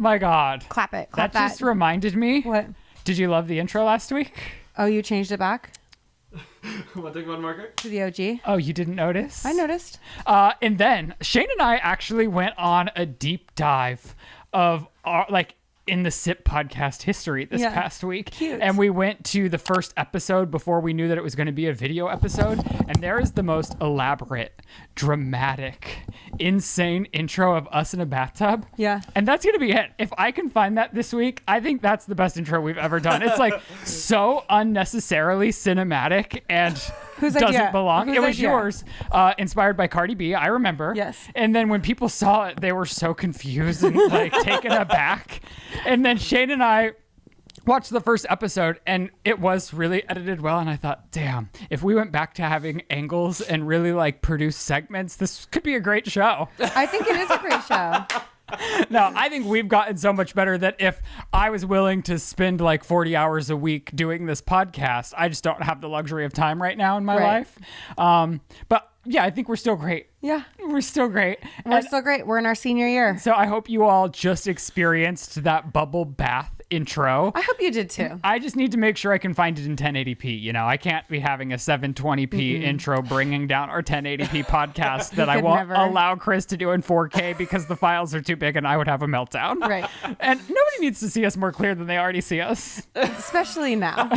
my God. Clap it. That just reminded me. What? Did you love the intro last week? Oh, you changed it back? Want to take one marker? To the OG? Oh, you didn't notice? I noticed. And then Shane and I actually went on a deep dive of our, in the SIP podcast history this past week. Cute. And we went to the first episode before we knew that it was going to be a video episode. And there is the most elaborate, dramatic, insane intro of us in a bathtub. Yeah. And that's going to be it. If I can find that this week, I think that's the best intro we've ever done. It's so unnecessarily cinematic and doesn't belong. Whose it was idea? yours, inspired by Cardi B. I remember. Yes. And then when people saw it, they were so confused and taken aback. And then Shane and I watched the first episode and it was really edited well. And I thought, damn, if we went back to having angles and really produce segments, this could be a great show. I think it is a great show. No, I think we've gotten so much better that if I was willing to spend 40 hours a week doing this podcast, I just don't have the luxury of time right now in my life. But yeah, I think we're still great. Yeah. We're still great. We're still great. We're in our senior year. So I hope you all just experienced that bubble bath intro. I hope you did too. I just need to make sure I can find it in 1080p. I can't be having a 720p intro bringing down our 1080p podcast that I won't allow Chris to do in 4K because the files are too big and I would have a meltdown. Right. And nobody needs to see us more clear than they already see us. Especially now.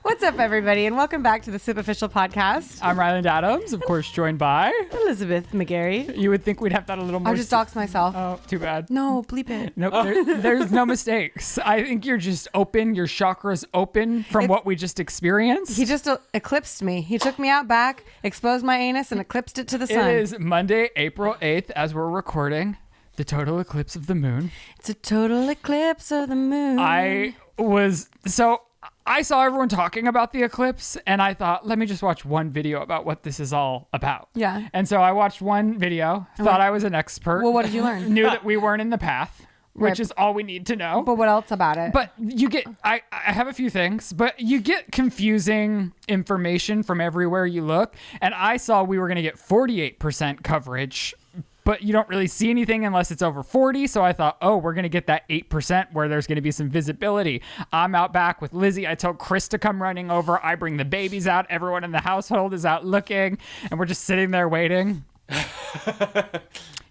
What's up, everybody, and welcome back to the SIP Official Podcast. I'm Ryland Adams, of course, joined by Elizabeth McGarry. You would think we'd have that a little more. I'll just dox myself. Oh, too bad. No, bleep it. Nope, there's no mistakes. I think you're just open, your chakras open from what we just experienced. He just eclipsed me. He took me out back, exposed my anus, and eclipsed it to the sun. It is Monday, April 8th, as we're recording, the total eclipse of the moon. It's a total eclipse of the moon. I saw everyone talking about the eclipse and I thought, let me just watch one video about what this is all about. Yeah. And so I watched one video, thought I was an expert. Well, what did you learn? Knew that we weren't in the path, which is all we need to know. But what else about it? But you get, I have a few things, but you get confusing information from everywhere you look. And I saw we were going to get 48% coverage, but you don't really see anything unless it's over 40. So I thought, we're going to get that 8% where there's going to be some visibility. I'm out back with Lizzie. I told Chris to come running over. I bring the babies out. Everyone in the household is out looking, and we're just sitting there waiting.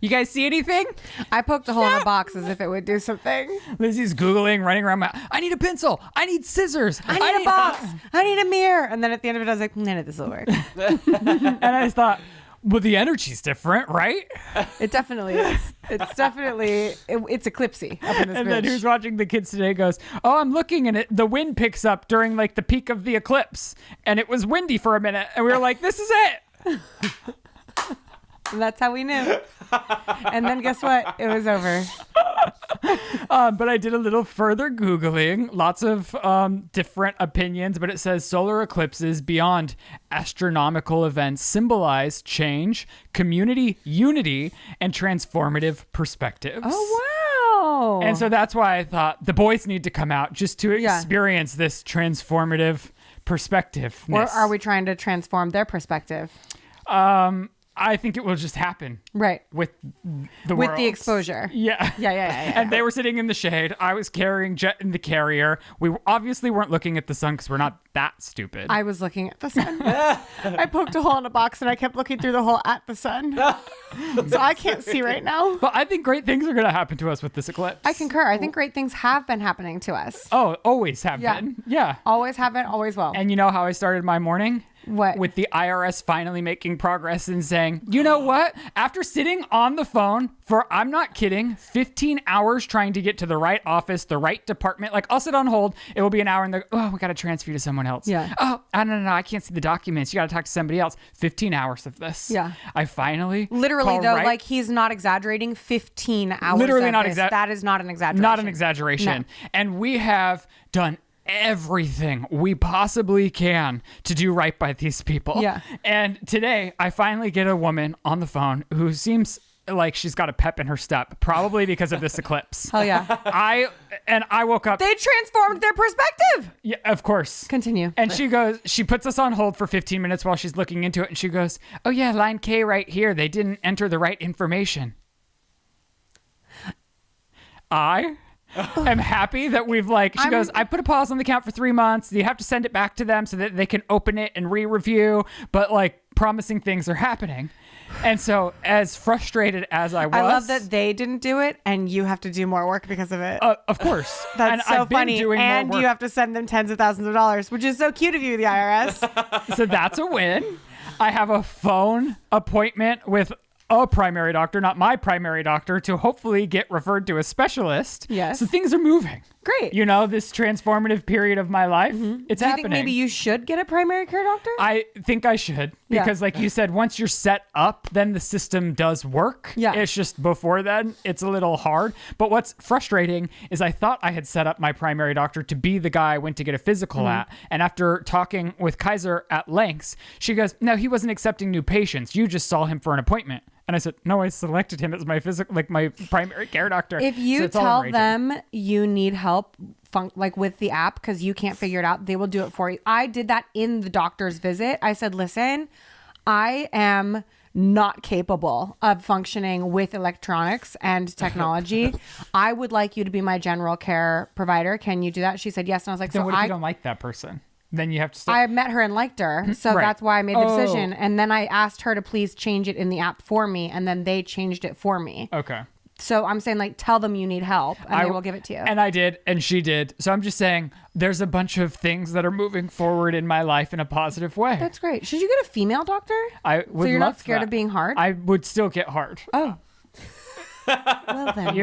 You guys see anything? I poked a hole in the box as if it would do something. Lizzie's Googling, running around. I need a pencil. I need scissors. I need a box. I need a mirror. And then at the end of it, I was like, none of this will work. And I just thought, well, the energy's different, right? It definitely is. It's definitely, it's eclipsy up in this And bitch. then who's watching the kids today goes, I'm looking and the wind picks up during the peak of the eclipse. And it was windy for a minute. And we were like, this is it. And that's how we knew. And then guess what? It was over. But I did a little further Googling, lots of different opinions, but it says solar eclipses beyond astronomical events symbolize change, community unity, and transformative perspectives. Oh, wow. And so that's why I thought the boys need to come out just to experience this transformative perspective. Or are we trying to transform their perspective? I think it will just happen. Right. With the With the exposure. Yeah. Yeah. And they were sitting in the shade. I was carrying Jet in the carrier. We obviously weren't looking at the sun because we're not that stupid. I was looking at the sun. I poked a hole in a box and I kept looking through the hole at the sun. So I can't see right now. But I think great things are going to happen to us with this eclipse. I concur. I think great things have been happening to us. Oh, always have been. Yeah. Always have been, always will. And you know how I started my morning? What? With the IRS finally making progress and saying, you know what? After sitting on the phone for, I'm not kidding, 15 hours trying to get to the right office, the right department. I'll sit on hold. It will be an hour and we got to transfer you to someone else. Yeah. Oh, no, I can't see the documents. You got to talk to somebody else. 15 hours of this. Yeah. I finally. Literally, though, he's not exaggerating. 15 hours. Literally of not this. That is not an exaggeration. Not an exaggeration. No. And we have done everything we possibly can to do right by these people. Yeah. And today I finally get a woman on the phone who seems like she's got a pep in her step, probably because of this eclipse. Hell yeah. I woke up. They transformed their perspective. Yeah, of course. Continue. And she puts us on hold for 15 minutes while she's looking into it. And she goes, oh yeah, line K right here. They didn't enter the right information. I am happy that we've she goes, I put a pause on the account for 3 months. You have to send it back to them so that they can open it and re-review. But promising things are happening. And so as frustrated as I was. I love that they didn't do it and you have to do more work because of it. Of course. That's and so I've been funny. doing And more work. you have to send them tens of thousands of dollars, which is so cute of you, the IRS. So that's a win. I have a phone appointment with a primary doctor, not my primary doctor, to hopefully get referred to a specialist. Yes. So things are moving. Great. This transformative period of my life, it's Do you happening. think maybe you should get a primary care doctor? I think I should because like you said, once you're set up, then the system does work. Yeah. It's just before then, it's a little hard. But what's frustrating is I thought I had set up my primary doctor to be the guy I went to get a physical at. And after talking with Kaiser at lengths, she goes, no, he wasn't accepting new patients. You just saw him for an appointment. And I said, no, I selected him as my my primary care doctor. If you So it's all tell raging. them you need help with the app because you can't figure it out, they will do it for you. I did that in the doctor's visit. I said, listen, I am not capable of functioning with electronics and technology. I would like you to be my general care provider. Can you do that? She said yes. And I was like, Then so what if you don't like that person? Then you have to stop. I met her and liked her. So Right. that's why I made the Oh. decision. And then I asked her to please change it in the app for me. And then they changed it for me. Okay. So I'm saying tell them you need help and they will give it to you. And I did, and she did. So I'm just saying there's a bunch of things that are moving forward in my life in a positive way. That's great. Should you get a female doctor? I would so you're love not scared that. of being hard? I would still get hard. Oh. Well then.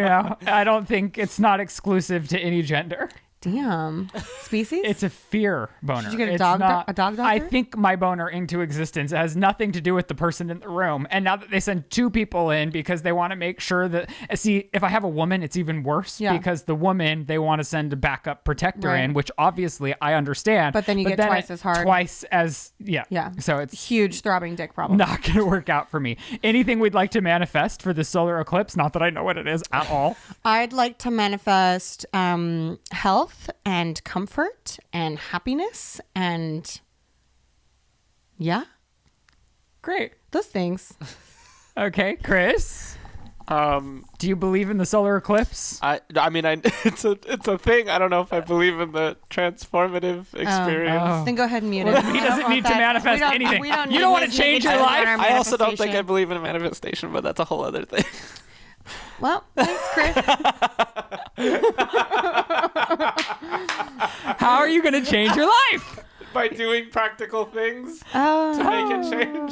I don't think it's not exclusive to any gender. Damn. Species? It's a fear boner. Should you get a It's dog not- a dog doctor? I think my boner into existence has nothing to do with the person in the room. And now that they send 2 people in because they want to make sure that, see, if I have a woman, it's even worse because the woman, they want to send a backup protector Right. in, which obviously I understand. But then you get twice as hard. Twice as, yeah. Yeah. So it's Huge throbbing dick problem. not going to work out for me. Anything we'd like to manifest for the solar eclipse? Not that I know what it is at all. I'd like to manifest health and comfort and happiness and Great. those things. Okay, Chris. Do you believe in the solar eclipse? I mean, it's a thing. I don't know if I believe in the transformative experience. Oh. Then go ahead and mute it. He doesn't need to manifest anything. You need don't want to his change your negativity life? on our I also don't think I manifestation. believe in a manifestation, but that's a whole other thing. Well, thanks, Chris. How are you going to change your life? By doing practical things Oh. to make it change.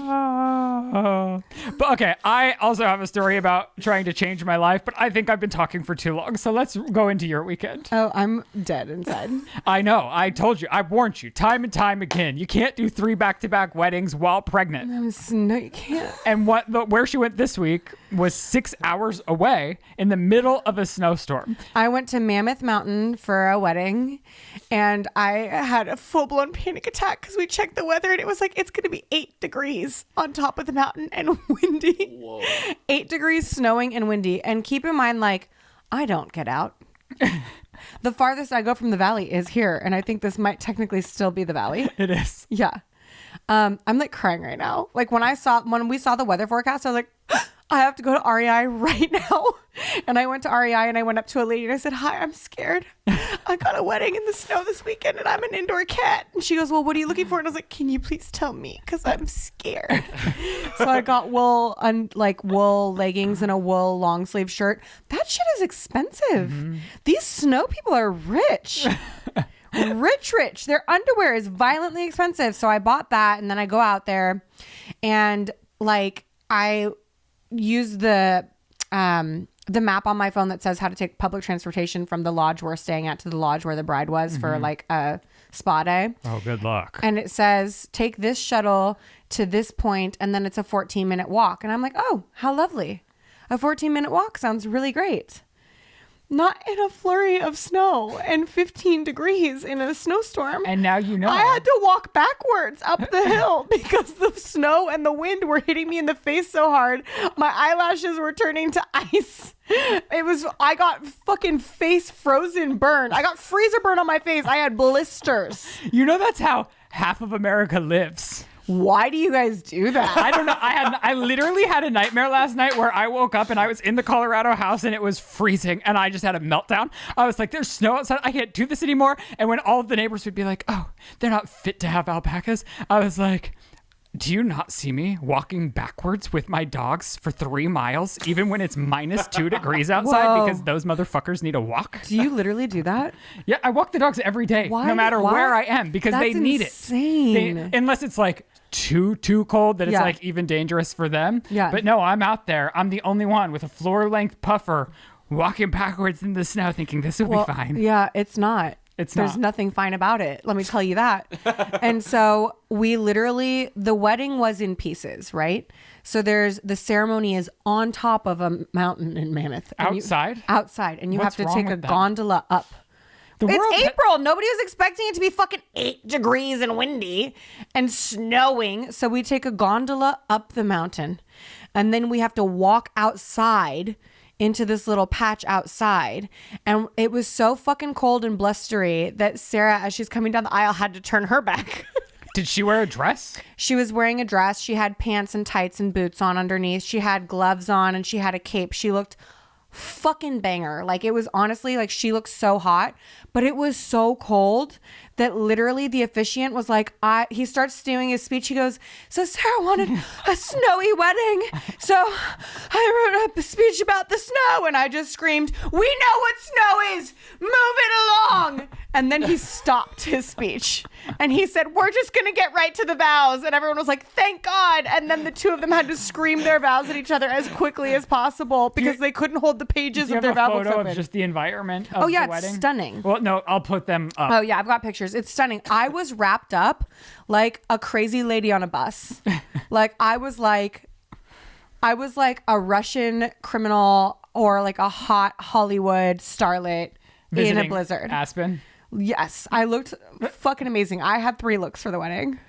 But okay, I also have a story about trying to change my life, but I think I've been talking for too long. So let's go into your weekend. Oh, I'm dead inside. I know. I told you. I warned you time and time again. You can't do 3 back-to-back weddings while pregnant. No, you can't. And where she went this week was 6 hours away in the middle of a snowstorm. I went to Mammoth Mountain for a wedding and I had a full-blown panic attack because we checked the weather and it was it's going to be 8 degrees on top of the mountain and windy. Whoa. 8 degrees, snowing and windy. And keep in mind, I don't get out. The farthest I go from the valley is here. And I think this might technically still be the valley. It is. Yeah. I'm crying right now. When we saw the weather forecast, I was like, I have to go to REI right now. And I went to REI and I went up to a lady and I said, hi, I'm scared. I got a wedding in the snow this weekend and I'm an indoor cat. And she goes, well, what are you looking for? And I was like, can you please tell me? Because I'm scared. So I got wool leggings and a wool long sleeve shirt. That shit is expensive. Mm-hmm. These snow people are rich. Rich. Their underwear is violently expensive. So I bought that and then I go out there and I use the map on my phone that says how to take public transportation from the lodge we're staying at to the lodge where the bride was for a spa day. Oh, good luck. And it says, take this shuttle to this point and then it's a 14-minute walk. And I'm like, oh, how lovely. A 14-minute walk sounds really great. Not in a flurry of snow and 15 degrees in a snowstorm. And now you know. I had to walk backwards up the hill because the snow and the wind were hitting me in the face so hard. My eyelashes were turning to ice. I got fucking face frozen burn. I got freezer burn on my face. I had blisters. You know that's how half of America lives. Why do you guys do that? I don't know. I literally had a nightmare last night where I woke up and I was in the Colorado house and it was freezing and I just had a meltdown. I was like, there's snow outside. I can't do this anymore. And when all of the neighbors would be like, oh, they're not fit to have alpacas, I was like, do you not see me walking backwards with my dogs for 3 miles, even when it's -2 degrees outside? Whoa. Because those motherfuckers need a walk? Do you literally do that? Yeah, I walk the dogs every day, Why? no matter Why? where I am, because That's they need insane. it. Unless it's like too cold that it's Yeah. like even dangerous for them. Yeah. But no, I'm out there. I'm the only one with a floor-length puffer walking backwards in the snow thinking this will be fine. Yeah, it's not. There's not. nothing fine about it. Let me tell you that. And so we literally, the wedding was in pieces, right? So the ceremony is on top of a mountain in Mammoth. And Outside? Outside. And you What's have to wrong take a with that? gondola up. world It's ha- April. Nobody was expecting it to be fucking 8 degrees and windy and snowing. So we take a gondola up the mountain and then we have to walk outside into this little patch outside. And it was so fucking cold and blustery that Sarah, as she's coming down the aisle, had to turn her back. Did she wear a dress? She was wearing a dress. She had pants and tights and boots on underneath. She had gloves on and she had a cape. She looked fucking banger. Like, it was honestly like she looked so hot, but it was so cold that literally the officiant was like, he starts doing his speech. He goes, so Sarah wanted a snowy wedding. So I wrote up a speech about the snow. And I just screamed, we know what snow is. Move it along. And then he stopped his speech and he said, we're just going to get right to the vows. And everyone was like, thank God. And then the two of them had to scream their vows at each other as quickly as possible because they couldn't hold the pages Do you of their have a vow books photo open. of just the environment of Oh yeah, the wedding? it's stunning. Well, no, I'll put them up. Oh yeah, I've got pictures. It's stunning. I was wrapped up like a crazy lady on a bus. Like I was like a Russian criminal or like a hot Hollywood starlet in a Visiting blizzard. Aspen. Yes, I looked fucking amazing. I had 3 looks for the wedding.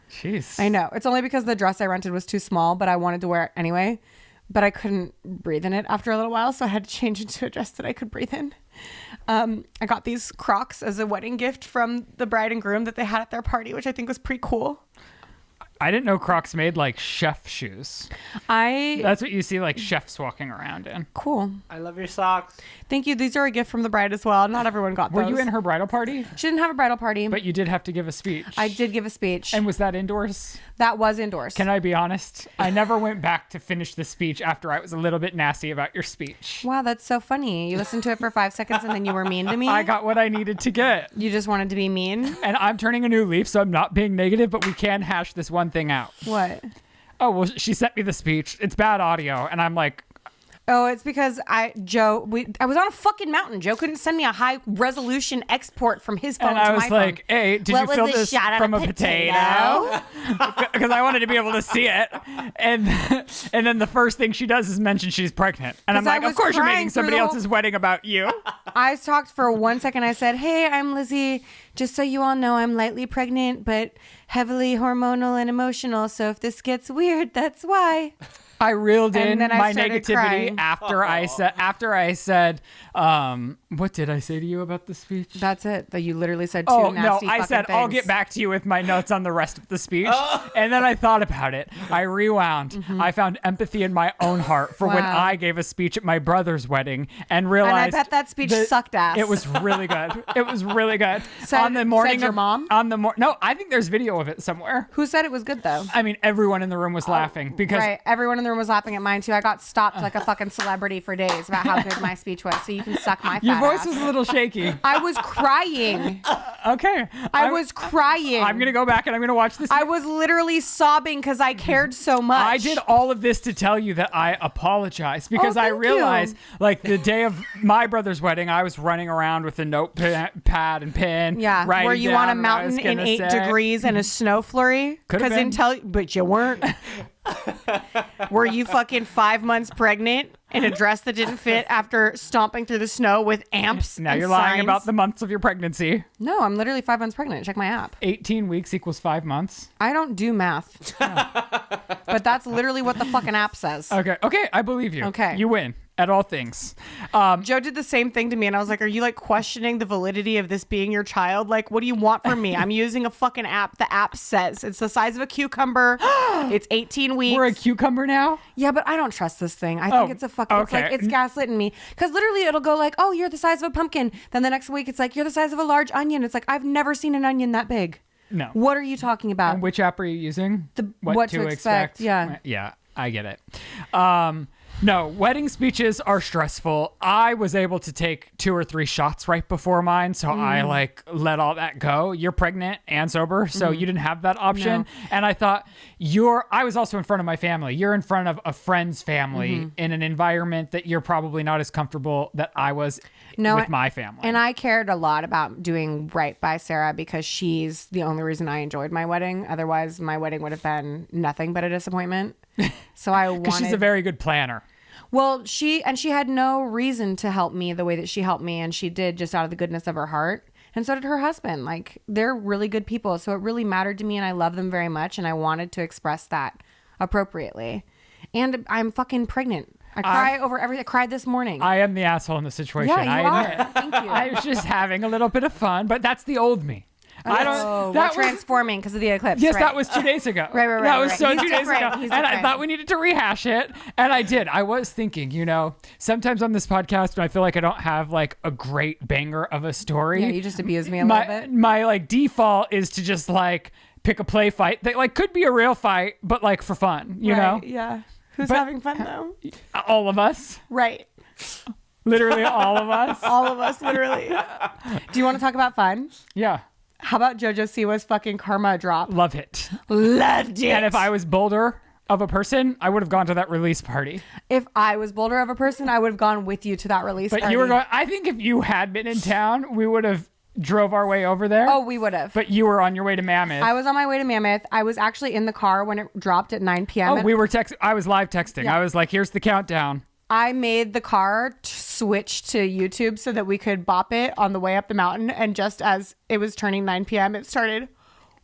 Jeez. I know. It's only because the dress I rented was too small, but I wanted to wear it anyway. But I couldn't breathe in it after a little while, so I had to change into a dress that I could breathe in. I got these Crocs as a wedding gift from the bride and groom that they had at their party, which I think was pretty cool. I didn't know Crocs made like chef shoes. That's what you see like chefs walking around in. Cool. I love your socks. Thank you. These are a gift from the bride as well. Not everyone got Were those. you in her bridal party? She didn't have a bridal party. But you did have to give a speech. I did give a speech. And was that indoors? That was indoors. Can I be honest? I never went back to finish the speech after I was a little bit nasty about your speech. Wow, that's so funny. You listened to it for 5 seconds and then you were mean to me? I got what I needed to get. You just wanted to be mean? And I'm turning a new leaf, so I'm not being negative, but we can hash this one thing out. What? Oh, well, she sent me the speech. It's bad audio. And I'm like, Oh, it's because I was on a fucking mountain. Joe couldn't send me a high resolution export from his phone and to I my was like, phone. hey, did What you was fill the this shot on from a a potato? Because I wanted to be able to see it. And then the first thing she does is mention she's pregnant. And I'm 'Cause I like, of was course you're crying making through somebody the whole- else's wedding about you. I talked for 1 second. I said, hey, I'm Lizzie. Just so you all know, I'm lightly pregnant, but heavily hormonal and emotional. So if this gets weird, that's why. I reeled And in then I my started negativity crying. after I said, what did I say to you about the speech? That's it. That you literally said two Oh, no, nasty I fucking said, I'll things. get back to you with my notes on the rest of the speech. And then I thought about it. I rewound. I found empathy in my own heart for when Mm-hmm. Wow. I gave a speech at my brother's wedding and And realized. I bet that speech sucked ass. It was really good. It was really good. Said your mom? No, I think there's video of it somewhere. Who said it was good, though? I mean, everyone in the room was laughing because Right. Everyone in the room was laughing at mine, too. I got stopped like a fucking celebrity for days about how good my speech was. So you can suck my fat your voice ass. was a little shaky. I was crying. Okay. I was crying. I'm going to go back and I'm going to watch this. I was literally sobbing because I cared so much. I did all of this to tell you that I apologize because I thank realized, you. like, the day of my brother's wedding, I was running around with a notepad and pen. Yeah. writing Were you down on a what I was mountain in gonna 8 say. degrees and a snow flurry? Could've been. But you weren't. Were you fucking 5 months pregnant in a dress that didn't fit after stomping through the snow with amps? Now and you're lying signs? about the months of your pregnancy. No, I'm literally 5 months pregnant. Check my app. 18 weeks equals 5 months. I don't do math. But that's literally what the fucking app says. Okay, I believe you. Okay. You win. at all things. Joe did the same thing to me, and I was like, are you like questioning the validity of this being your child? Like, what do you want from me? I'm using a fucking app. The app says it's the size of a cucumber. It's 18 weeks. We're a cucumber now? Yeah, but I don't trust this thing. I think it's a fucking, okay. it's gaslighting me. Because literally it'll go like, oh, you're the size of a pumpkin. Then the next week it's like, you're the size of a large onion. It's like, I've never seen an onion that big. No. What are you talking about? And which app are you using? What to expect. Yeah. Yeah, I get it. No, wedding speeches are stressful. I was able to take 2 or 3 shots right before mine, so I like let all that go. You're pregnant and sober, so you didn't have that option. No. And I thought I was also in front of my family. You're in front of a friend's family in an environment that you're probably not as comfortable that I was with my family. And I cared a lot about doing right by Sarah because she's the only reason I enjoyed my wedding. Otherwise, my wedding would have been nothing but a disappointment. So I wanted... Because she's a very good planner. Well, she had no reason to help me the way that she helped me, and she did just out of the goodness of her heart. And so did her husband. Like, they're really good people. So it really mattered to me, and I love them very much, and I wanted to express that appropriately. And I'm fucking pregnant. I cry over everything. I cried this morning. I am the asshole in the situation. Yeah, you are. Thank you. I was just having a little bit of fun, but that's the old me. We're transforming because of the eclipse. Yes, right. That was 2 days ago. Right. That was right. so He's 2 days different. ago. He's And I different. thought we needed to rehash it. And I did. I was thinking, sometimes on this podcast when I feel like I don't have like a great banger of a story. Yeah, you just abuse me a little bit. My like default is to just like pick a play fight that like could be a real fight, but like for fun, you know? Yeah. Who's But- having fun though? All of us. Right. Literally all of us. All of us, literally. Do you want to talk about fun? Yeah. How about JoJo Siwa's fucking karma drop? Love it. Loved it. And if I was bolder of a person, I would have gone to that release party. If I was bolder of a person, I would have gone with you to that release But party. you were going, I think if you had been in town, we would have drove our way over there. Oh, we would have. But you were on your way to Mammoth. I was on my way to Mammoth. I was actually in the car when it dropped at 9 p.m. Oh, we were texting. I was live texting. Yeah. I was like, here's the countdown. I made the car switch to YouTube so that we could bop it on the way up the mountain. And just as it was turning 9 p.m., it started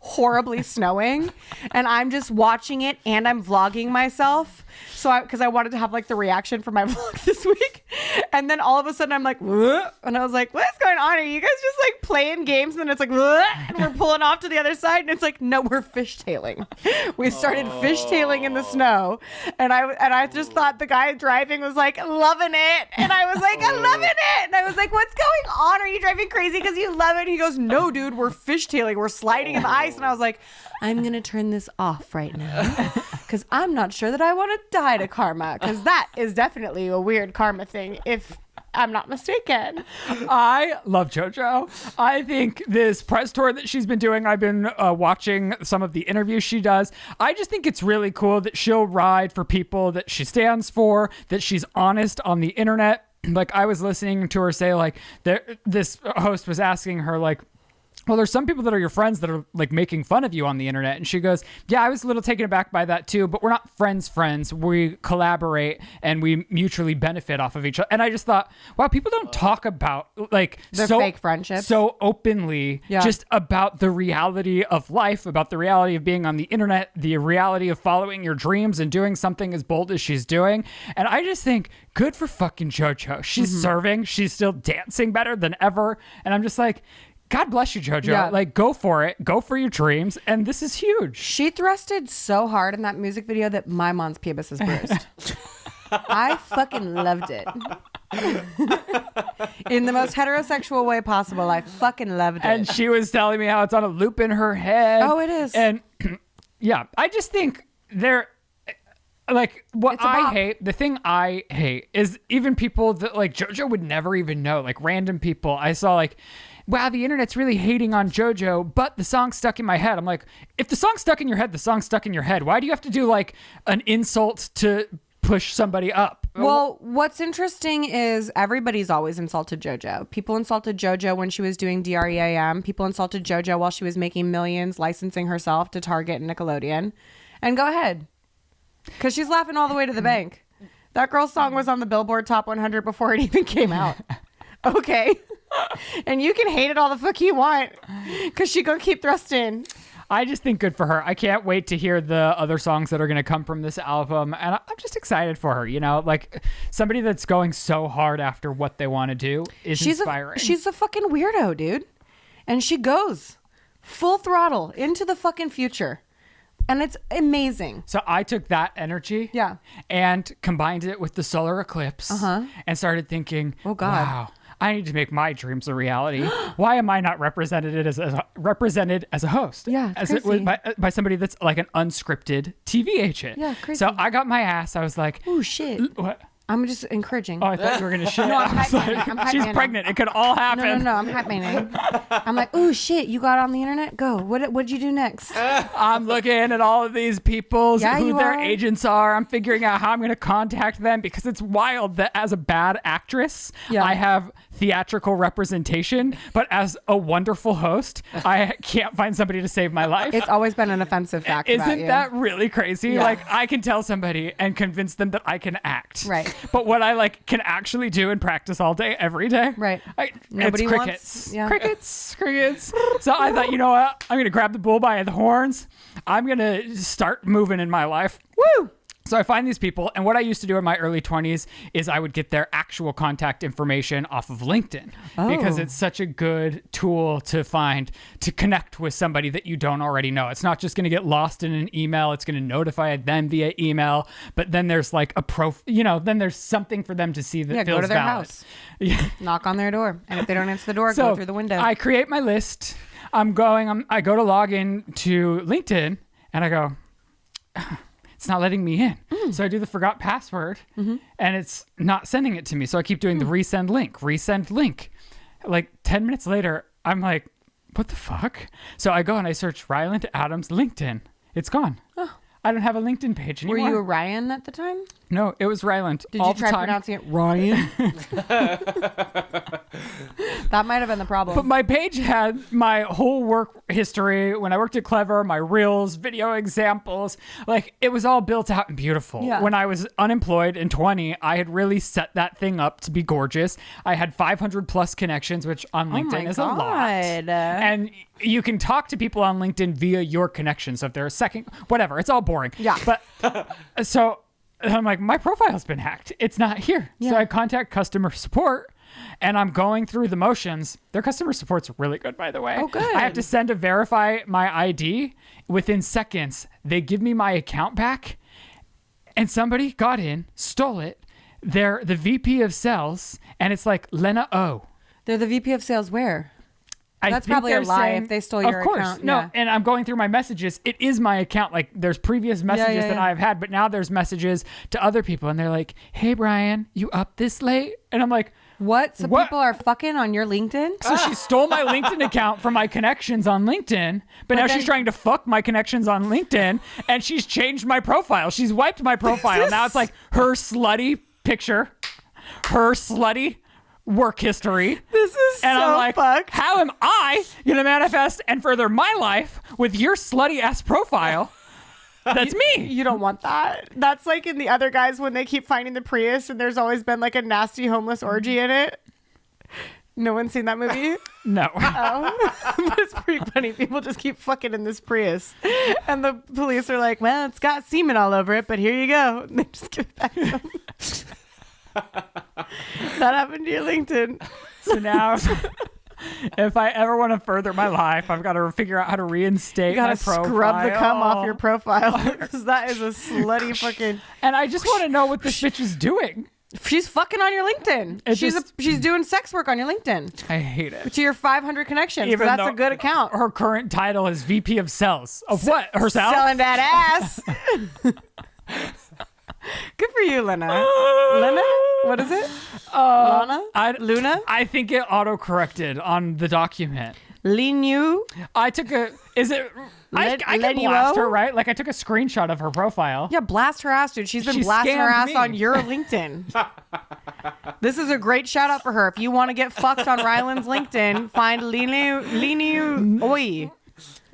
horribly snowing. And I'm just watching it and I'm vlogging myself. So because I wanted to have like the reaction for my vlog this week. And then all of a sudden I'm like, "What?" And I was like, what's going on? Are you guys just like playing games? And then it's like, "What?" And we're pulling off to the other side. And it's like, no, we're fishtailing. We started fishtailing in the snow. And I just thought the guy driving was like loving it. And I was like, I'm loving it. And I was like, what's going on? Are you driving crazy because you love it? And he goes, no, dude, we're fishtailing. We're sliding in the ice. And I was like, I'm going to turn this off right now because I'm not sure that I want to die to karma, because that is definitely a weird karma thing if I'm not mistaken. I love JoJo. I think this press tour that she's been doing, I've been watching some of the interviews she does. I just think it's really cool that she'll ride for people that she stands for, that she's honest on the internet. Like I was listening to her say like this host was asking her like, well, there's some people that are your friends that are like making fun of you on the internet. And she goes, yeah, I was a little taken aback by that too, but we're not friends. We collaborate and we mutually benefit off of each other. And I just thought, wow, people don't talk about like Their fake friendships so openly, Yeah. just about the reality of life, about the reality of being on the internet, the reality of following your dreams and doing something as bold as she's doing. And I just think good for fucking JoJo. She's serving. She's still dancing better than ever. And I'm just like, God bless you, JoJo. Yeah. Like, go for it. Go for your dreams. And this is huge. She thrusted so hard in that music video that my mons pubis is bruised. I fucking loved it. In the most heterosexual way possible. I fucking loved it. And she was telling me how it's on a loop in her head. Oh, it is. And yeah, I just think like what It's a I bop. hate, the thing I hate is even people that like JoJo would never even know, like random people. I saw like, wow, the internet's really hating on JoJo, but the song's stuck in my head. I'm like, if the song's stuck in your head, the song's stuck in your head. Why do you have to do like an insult to push somebody up? Well, what's interesting is everybody's always insulted JoJo. People insulted JoJo when she was doing DREAM. People insulted JoJo while she was making millions licensing herself to Target and Nickelodeon. And go ahead. Because she's laughing all the way to the bank. That girl's song was on the Billboard Top 100 before it even came out. Okay. And you can hate it all the fuck you want. Because she gonna keep thrusting. I just think good for her. I can't wait to hear the other songs that are going to come from this album. And I'm just excited for her, you know, like somebody that's going so hard after what they want to do is inspiring. She's a fucking weirdo, dude. And she goes full throttle into the fucking future. And it's amazing. So I took that energy and combined it with the solar eclipse and started thinking, oh God, wow, I need to make my dreams a reality. Why am I not represented as a host? Yeah, as crazy. by somebody that's like an unscripted TV agent. Yeah, crazy. So I got my ass. I was like, oh shit. What? I'm just encouraging. Oh, I thought you were going to shit. No, I'm I was hype like, manning. I'm hype she's manning. pregnant. It could all happen. No, I'm hype manning. I'm like, oh shit, you got on the internet? Go. What'd you do next? I'm looking at all of these people, who their agents are. I'm figuring out how I'm going to contact them because it's wild that as a bad actress, I have theatrical representation, but as a wonderful host, I can't find somebody to save my life. It's always been an offensive fact. Isn't that really crazy? Yeah. Like I can tell somebody and convince them that I can act. Right. But what I like can actually do and practice all day, every day. Right. Nobody it's crickets. Crickets. So I thought, you know what? I'm going to grab the bull by the horns. I'm going to start moving in my life. Woo! So I find these people, and what I used to do in my early 20s is I would get their actual contact information off of LinkedIn because it's such a good tool to connect with somebody that you don't already know. It's not just going to get lost in an email. It's going to notify them via email, but then there's like then there's something for them to see that feels go to their valid. house. Knock on their door, and if they don't answer the door, go through the window. I create my list. I go to log in to LinkedIn, and I go, it's not letting me in. So I do the forgot password and it's not sending it to me. So I keep doing the resend link. Like 10 minutes later, I'm like, what the fuck? So I go and I search Ryland Adams LinkedIn. It's gone. Oh. I don't have a LinkedIn page anymore. Were you a Ryan at the time? No, it was Ryland. Did you try pronouncing it Ryan? That might have been the problem. But my page had my whole work history. When I worked at Clever, my reels, video examples, like it was all built out and beautiful. Yeah. When I was unemployed in 20, I had really set that thing up to be gorgeous. I had 500 plus connections, which on LinkedIn is a lot. And you can talk to people on LinkedIn via your connection. So if they're a second, whatever, it's all boring. Yeah. But so I'm like, my profile's been hacked. It's not here. Yeah. So I contact customer support and I'm going through the motions. Their customer support's really good, by the way. Oh, good. I have to send to verify my ID. Within seconds, they give me my account back and somebody got in, stole it. They're the VP of sales and it's like Lena O. They're the VP of sales where? That's think probably a lie saying, if they stole your account. Of course. No, and I'm going through my messages. It is my account. Like there's previous messages that I've had, but now there's messages to other people and they're like, hey, Brian, you up this late? And I'm like, what? So people are fucking on your LinkedIn? So she stole my LinkedIn account from my connections on LinkedIn, but now she's trying to fuck my connections on LinkedIn and she's changed my profile. She's wiped my profile. Now it's like her slutty picture, her slutty work history. This is and so I'm like, fucked. how am I gonna manifest and further my life with your slutty ass profile? That's me. You don't want that. That's like in the other guys when they keep finding the Prius and there's always been like a nasty homeless orgy in it. No one's seen that movie? No. Oh. But it's pretty funny. People just keep fucking in this Prius. And the police are like, well, it's got semen all over it, but here you go. And they just give it back to them. That happened to your LinkedIn. So now, if I ever want to further my life, I've got to figure out how to reinstate my profile. You got to scrub the cum off your profile. Because that is a slutty fucking... And I just want to know what this bitch is doing. She's fucking on your LinkedIn. She's doing sex work on your LinkedIn. I hate it. To your 500 connections. Even that's a good account. Her current title is VP of Sales. Of what? Herself? Selling that ass. Good for you, Lena. Lena? What is it? Lana? Luna? I think it auto-corrected on the document. Linu? I took a... Is it... I can blast her, right? Like, I took a screenshot of her profile. Yeah, blast her ass, dude. She's been blasting her ass on your LinkedIn. This is a great shout out for her. If you want to get fucked on Ryland's LinkedIn, find Linu Oi.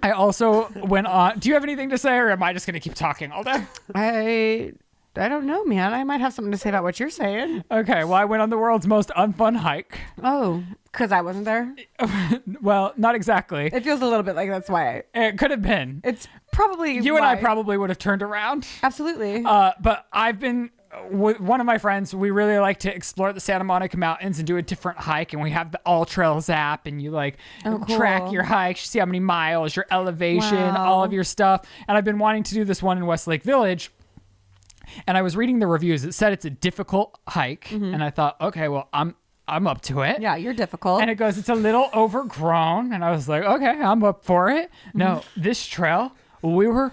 I also went on... Do you have anything to say, or am I just going to keep talking all day? I don't know, man. I might have something to say about what you're saying. Okay, well, I went on the world's most unfun hike. Oh, because I wasn't there? Well, not exactly. It feels a little bit like that's why. It could have been. It's probably You why. and I probably would have turned around. Absolutely. But I've been with one of my friends. We really like to explore the Santa Monica Mountains and do a different hike. And we have the All Trails app, and you like track your hikes, you see how many miles, your elevation, all of your stuff. And I've been wanting to do this one in Westlake Village. And I was reading the reviews. It said it's a difficult hike, and I thought, okay, well, I'm up to it. Yeah, you're difficult. And it goes, it's a little overgrown, and I was like, okay, I'm up for it. No, this trail, we were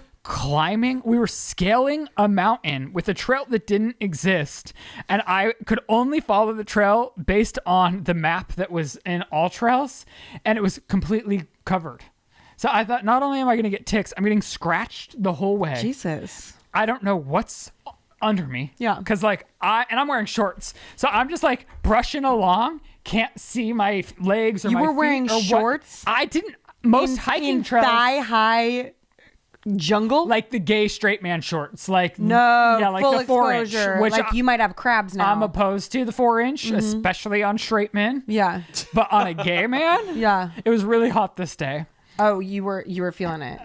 scaling a mountain with a trail that didn't exist, and I could only follow the trail based on the map that was in All Trails, and it was completely covered. So I thought, not only am I going to get ticks, I'm getting scratched the whole way. Jesus. I don't know what's under me. Yeah. Because like I'm wearing shorts. So I'm just like brushing along. Can't see my legs or You my feet. were wearing or what. shorts? I didn't. Most hiking in trails. thigh-high jungle? Like the gay straight man shorts. Like, no, yeah, like full the 4-inch. exposure. Which like you might have crabs now. I'm opposed to the 4-inch, especially on straight men. Yeah. But on a gay man, Yeah. it was really hot this day. Oh, you were feeling it.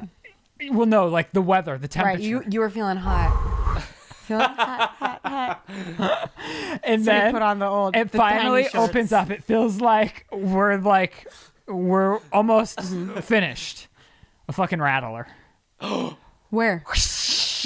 Well, no, like the weather, the temperature. Right, you were feeling hot. Feeling hot. And So you then put on the it the finally tiny shorts. opens up. It feels like we're almost finished. A fucking rattler. Where?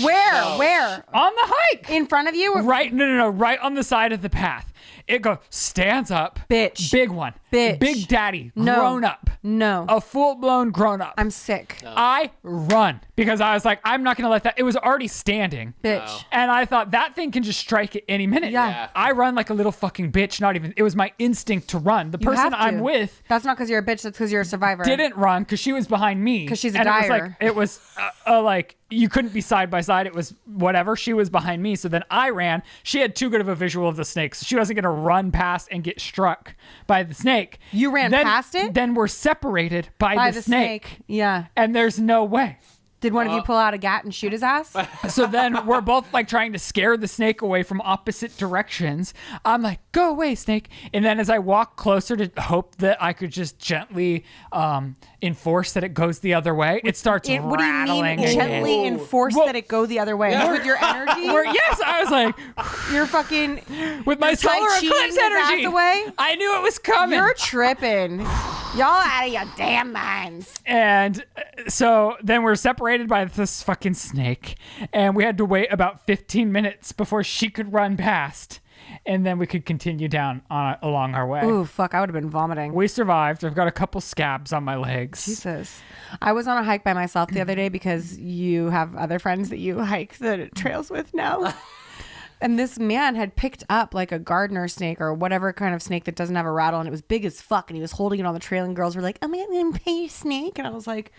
Where? On the hike. In front of you? Right, no, right on the side of the path. It goes, stands up. Bitch. Big one. Bitch. Big daddy. No. Grown up. No. A full-blown grown up. I'm sick. I run because I was like, I'm not going to let that. It was already standing. Bitch. And I thought that thing can just strike at any minute. Yeah. I run like a little fucking bitch. Not even, it was my instinct to run. The You person have to. I'm with That's not because you're a bitch. That's because you're a survivor. didn't run because she was behind me. 'Cause she's a and dyer. It was like you couldn't be side by side. It was whatever. She was behind me. So then I ran. She had too good of a visual of the snake. So she wasn't going to run past and get struck by the snake. You ran past it? Then we're separated by the snake. Yeah. And there's no way. Did one of you pull out a gat and shoot his ass? So then we're both like trying to scare the snake away from opposite directions. I'm like, go away, snake. And then as I walk closer to hope that I could just gently enforce that it goes the other way, it starts rattling. What do you mean again. gently enforce Well- that it go the other way? With your energy? Yes, I was like, You're fucking... with my You're Tai solar Chiing eclipse his ass energy. away? I knew it was coming. You're tripping. Y'all out of your damn minds. And so then we're separated by this fucking snake, and we had to wait about 15 minutes before she could run past, and then we could continue down along our way. Ooh, fuck, I would have been vomiting. We survived. I've got a couple scabs on my legs. Jesus. I was on a hike by myself the other day because you have other friends that you hike the trails with now. And this man had picked up like a gardener snake or whatever kind of snake that doesn't have a rattle, and it was big as fuck, and he was holding it on the trail, and girls were like, I'm going to pay your snake. And I was like,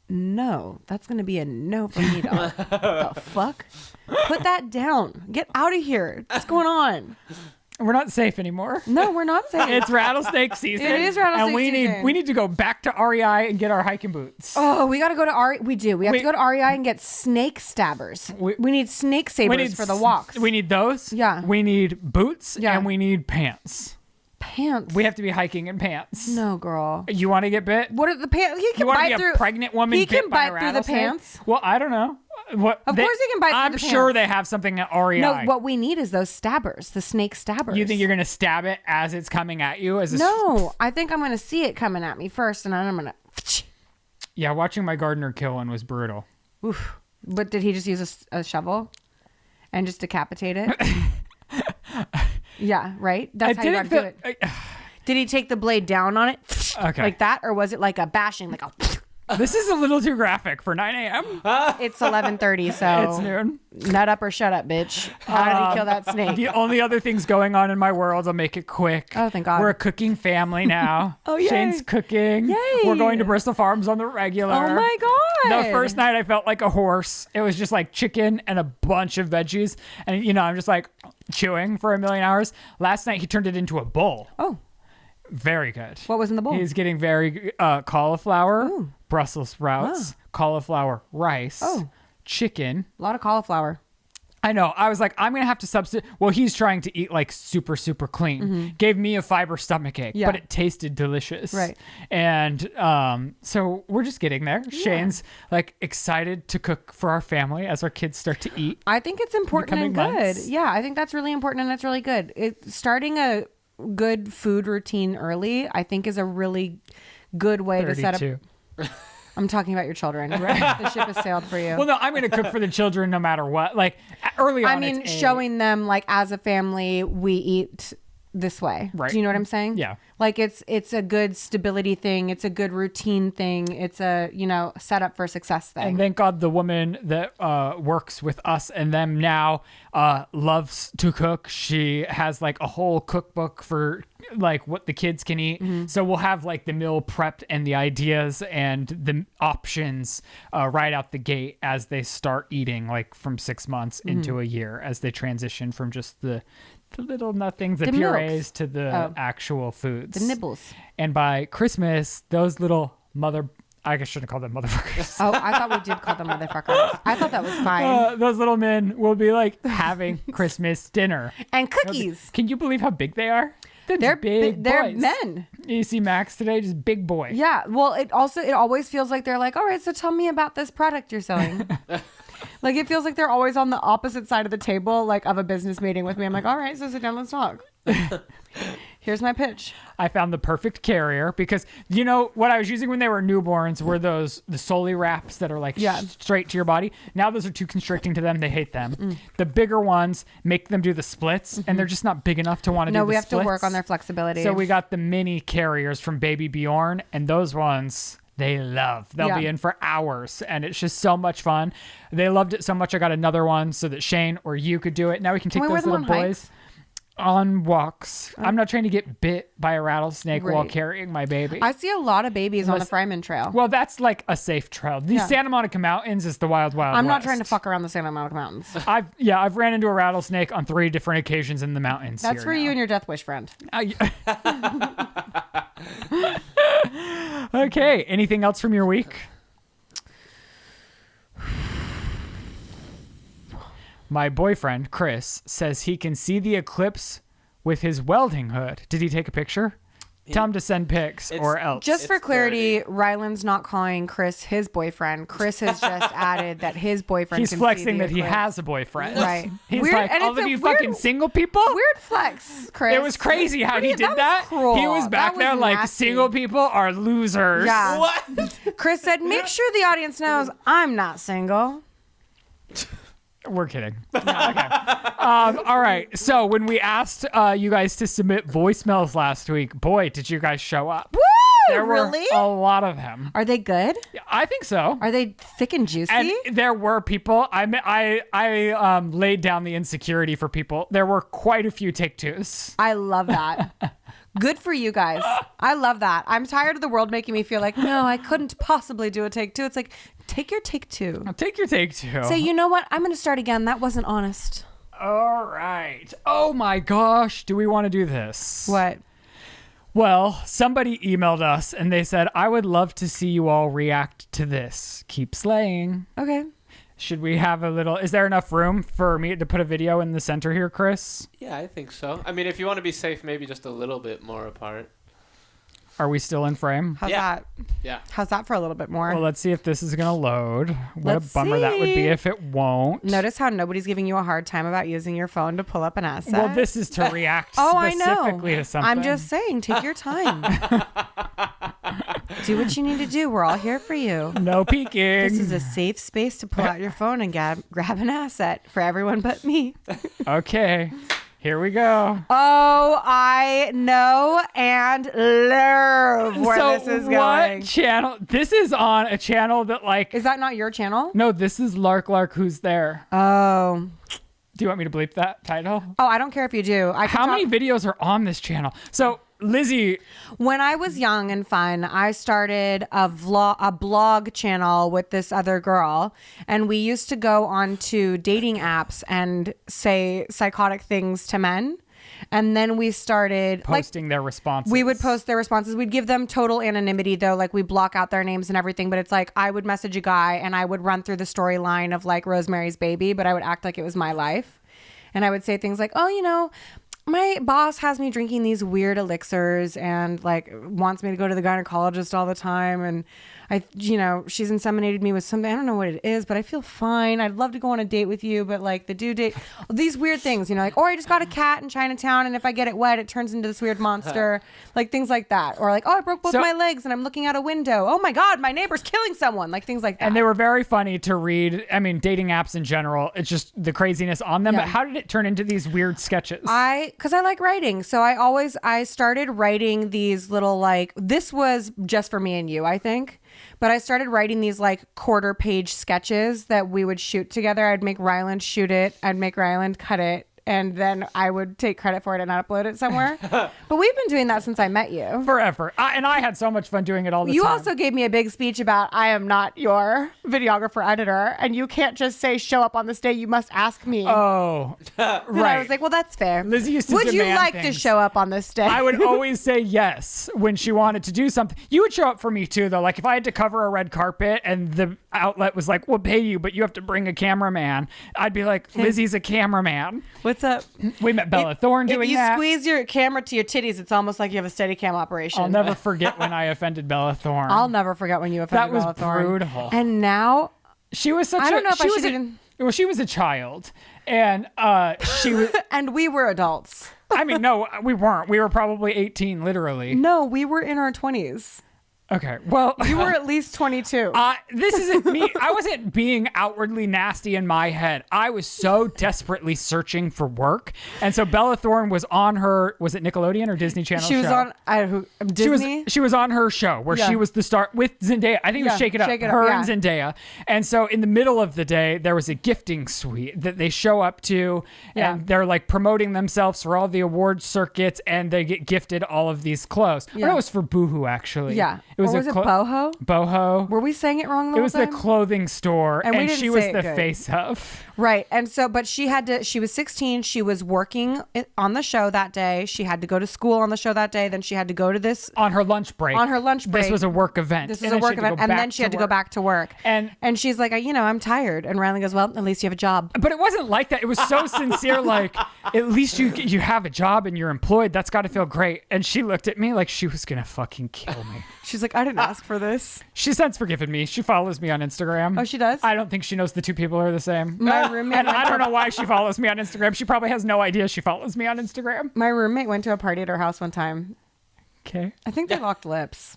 no, that's going to be a no for me, dog. The fuck? Put that down. Get out of here. What's going on? We're not safe anymore. No, we're not safe. It's rattlesnake season. It is rattlesnake and we season. we need to go back to REI and get our hiking boots. Oh, we got to go to REI. We do. We have We- to go to REI and get snake stabbers. We- We need snake sabers for the walks. We need those. Yeah. We need boots Yeah. and we need pants. Pants. We have to be hiking in pants. No, girl. You want to get bit? What are the pants? He You can want to bite be through. a pregnant woman? He bit can by a bite through the rattlesnake? pants. Well, I don't know. What? Of course he can bite through I'm the sure pants. they have something at REI. No, what we need is those stabbers, the snake stabbers. You think you're gonna stab it as it's coming at you? As a No, I think I'm gonna see it coming at me first, and then I'm gonna. Yeah, watching my gardener kill one was brutal. Oof. But did he just use a shovel and just decapitate it? Yeah, right. That's how you gotta do it. Did he take the blade down on it? Okay. Like that, or was it like a bashing, like a? This is a little too graphic for 9 a.m. It's 11:30, so It's noon. nut up or shut up, bitch. How did he kill that snake? The only other things going on in my world, I'll make it quick. Oh, thank God. We're a cooking family now. Oh, yay. Shane's cooking. Yay. We're going to Bristol Farms on the regular. Oh my God. The first night I felt like a horse. It was just like chicken and a bunch of veggies. And, you know, I'm just like chewing for a million hours. Last night he turned it into a bowl. Oh, Very good. what was in the bowl? He's getting very cauliflower, Brussels sprouts, cauliflower rice, Oh. chicken. A lot of cauliflower. I know. I was like, I'm going to have to substitute. Well, he's trying to eat like super, super clean. Gave me a fiber stomachache, Yeah. but it tasted delicious. Right. And so we're just getting there. Shane's like excited to cook for our family as our kids start to eat. I think it's important and coming good. months. Yeah, I think that's really important and it's really good. Starting a good food routine early, I think, is a really good way to set up. 32. I'm talking about your children. The ship has sailed for you. Well, no, I'm going to cook for the children no matter what. Like early on, I mean, showing them like as a family, we eat this way. Right. Do you know what I'm saying? Yeah. Like it's a good stability thing. It's a good routine thing. It's a, setup for success thing. And thank God the woman that works with us and them now loves to cook. She has like a whole cookbook for like what the kids can eat. So we'll have like the meal prepped and the ideas and the options right out the gate as they start eating, like from 6 months into a year, as they transition from just the little nothings, the purees milks. to the actual foods. The nibbles. And by Christmas, those little I guess shouldn't call them motherfuckers. Oh, I thought we did call them motherfuckers. I thought that was fine. Those little men will be like having Christmas dinner. And cookies. Can you believe how big they are? They're big They're boys. men. You see Max today, just big boy. Yeah. Well, it always feels like they're like, all right, so tell me about this product you're selling. Like it feels like they're always on the opposite side of the table, like of a business meeting with me. I'm like, all right, so sit down, let's talk. Here's my pitch. I found the perfect carrier because what I was using when they were newborns were the Soli wraps that are like straight to your body. Now those are too constricting to them. They hate them. The bigger ones make them do the splits, and they're just not big enough to want to do the splits. No, we have to work on their flexibility. So we got the mini carriers from Baby Bjorn, and those ones they love. They'll be in for hours, and it's just so much fun. They loved it so much. I got another one so that Shane or you could do it. Now we can take Can we wear those them little on boys hikes? on walks. I'm not trying to get bit by a rattlesnake while carrying my baby. I see a lot of babies on the Fryman Trail. Well, that's like a safe trail. The Santa Monica Mountains is the wild I'm not west. trying to fuck around the Santa Monica Mountains. I've ran into a rattlesnake on 3 different occasions in the mountains. That's for you and your Death Wish friend. Okay. Anything else from your week? My boyfriend, Chris, says he can see the eclipse with his welding hood. Did he take a picture? Tell him to send pics or else. Just for clarity, Ryland's not calling Chris his boyfriend. Chris has just added that his boyfriend He's can flexing see the that he eclipse. has a boyfriend. Right. He's Weird- like, and all it's of a you weird- fucking single people? Weird flex, Chris. It was crazy how he did that. cruel. He was back That there like, nasty. single people are losers. Yeah. What? Chris said, make sure the audience knows I'm not single. We're kidding. No, okay. All right. So when we asked you guys to submit voicemails last week, boy, did you guys show up. Woo! There were Really? a lot of them. Are they good? I think so. Are they thick and juicy? And there were people. I laid down the insecurity for people. There were quite a few take twos. I love that. Good for you guys. I love that. I'm tired of the world making me feel like, no, I couldn't possibly do a take two. It's like, take your take two. Take your take two. Say, you know what? I'm going to start again. That wasn't honest. All right. Oh my gosh. Do we want to do this? What? Well, somebody emailed us and they said, I would love to see you all react to this. Keep slaying. Okay. Should we have a little... Is there enough room for me to put a video in the center here, Chris? Yeah, I think so. I mean, if you want to be safe, maybe just a little bit more apart. Are we still in frame? How's Yeah. that? Yeah. How's that for a little bit more? Well, let's see if this is going to load. What Let's a bummer that would be see. if it won't. Notice how nobody's giving you a hard time about using your phone to pull up an asset. Well, this is to react Oh, I specifically know. to something. I'm just saying, take your time. Do what you need to do. We're all here for you. No peeking. This is a safe space to pull out your phone and grab an asset for everyone but me. Okay. Here we go. Oh, I know and love where So this is what going. channel? This is on a channel that like... Is that not your channel? No, this is Lark Who's There. Oh. Do you want me to bleep that title? Oh, I don't care if you do. How many videos are on this channel? So Lizzie... When I was young and fun, I started a blog channel with this other girl, and we used to go onto dating apps and say psychotic things to men. And then we started posting their responses. We would post their responses. We'd give them total anonymity though. Like we block out their names and everything, but it's like I would message a guy and I would run through the storyline of like Rosemary's Baby, but I would act like it was my life. And I would say things like, oh, you know, my boss has me drinking these weird elixirs and like wants me to go to the gynecologist all the time. And she's inseminated me with something. I don't know what it is, but I feel fine. I'd love to go on a date with you, but like the due date, these weird things, like, or I just got a cat in Chinatown and if I get it wet, it turns into this weird monster, like things like that. Or like, oh, I broke both my legs and I'm looking out a window. Oh my God, my neighbor's killing someone, like things like that. And they were very funny to read. I mean, dating apps in general, it's just the craziness on them. Yeah. But how did it turn into these weird sketches? Because I like writing. So I started writing these little like, this was just for me and you, I think. But I started writing these like quarter page sketches that we would shoot together. I'd make Ryland shoot it. I'd make Ryland cut it. And then I would take credit for it and upload it somewhere. But we've been doing that since I met you. Forever. And I had so much fun doing it all the time. You also gave me a big speech about I am not your videographer editor. And you can't just say show up on this day. You must ask me. Oh, right. And I was like, well, that's fair. Lizzie used to Would you demand like things. to show up on this day? I would always say yes when she wanted to do something. You would show up for me too, though. Like if I had to cover a red carpet and the outlet was like, we'll pay you, but you have to bring a cameraman. I'd be like, Lizzie's a cameraman. What's up? We met Bella Thorne doing that. If you squeeze your camera to your titties, it's almost like you have a Steadicam operation. I'll never forget when I offended Bella Thorne. I'll never forget when you offended Bella Thorne. That was brutal. And now she was such I don't know if I should even... Well, she was a child, and she was... and we were adults. I mean, no, we weren't. We were probably 18, literally. No, we were in our 20s. Okay, well... You were at least 22. This isn't me. I wasn't being outwardly nasty in my head. I was so desperately searching for work. And so Bella Thorne was on her... Was it Nickelodeon or Disney Channel She was show? on... Disney? She was on her show where she was the star with Zendaya. I think it was Shake It Up. And Zendaya. And so in the middle of the day, there was a gifting suite that they show up to. And they're like promoting themselves for all the award circuits. And they get gifted all of these clothes. Yeah. Or it was for Boohoo, actually. Yeah. It was it Boho? Boho. Were we saying it wrong the whole time? It was the clothing store, and she was the face of. Right. And so, but she was 16. She was working on the show that day. She had to go to school on the show that day. Then she had to go to this. On her lunch break. This was a work event. And then she had to go back to work. And she's like, I'm tired. And Ryland goes, well, at least you have a job. But it wasn't like that. It was so sincere, like, at least you have a job and you're employed. That's got to feel great. And she looked at me like she was going to fucking kill me. She's like, I didn't ask for this. She's since forgiven me. She follows me on Instagram. Oh, she does? I don't think she knows the two people are the same. My roommate. And I don't know why she follows me on Instagram. She probably has no idea she follows me on Instagram. My roommate went to a party at her house one time. Okay. I think they locked lips.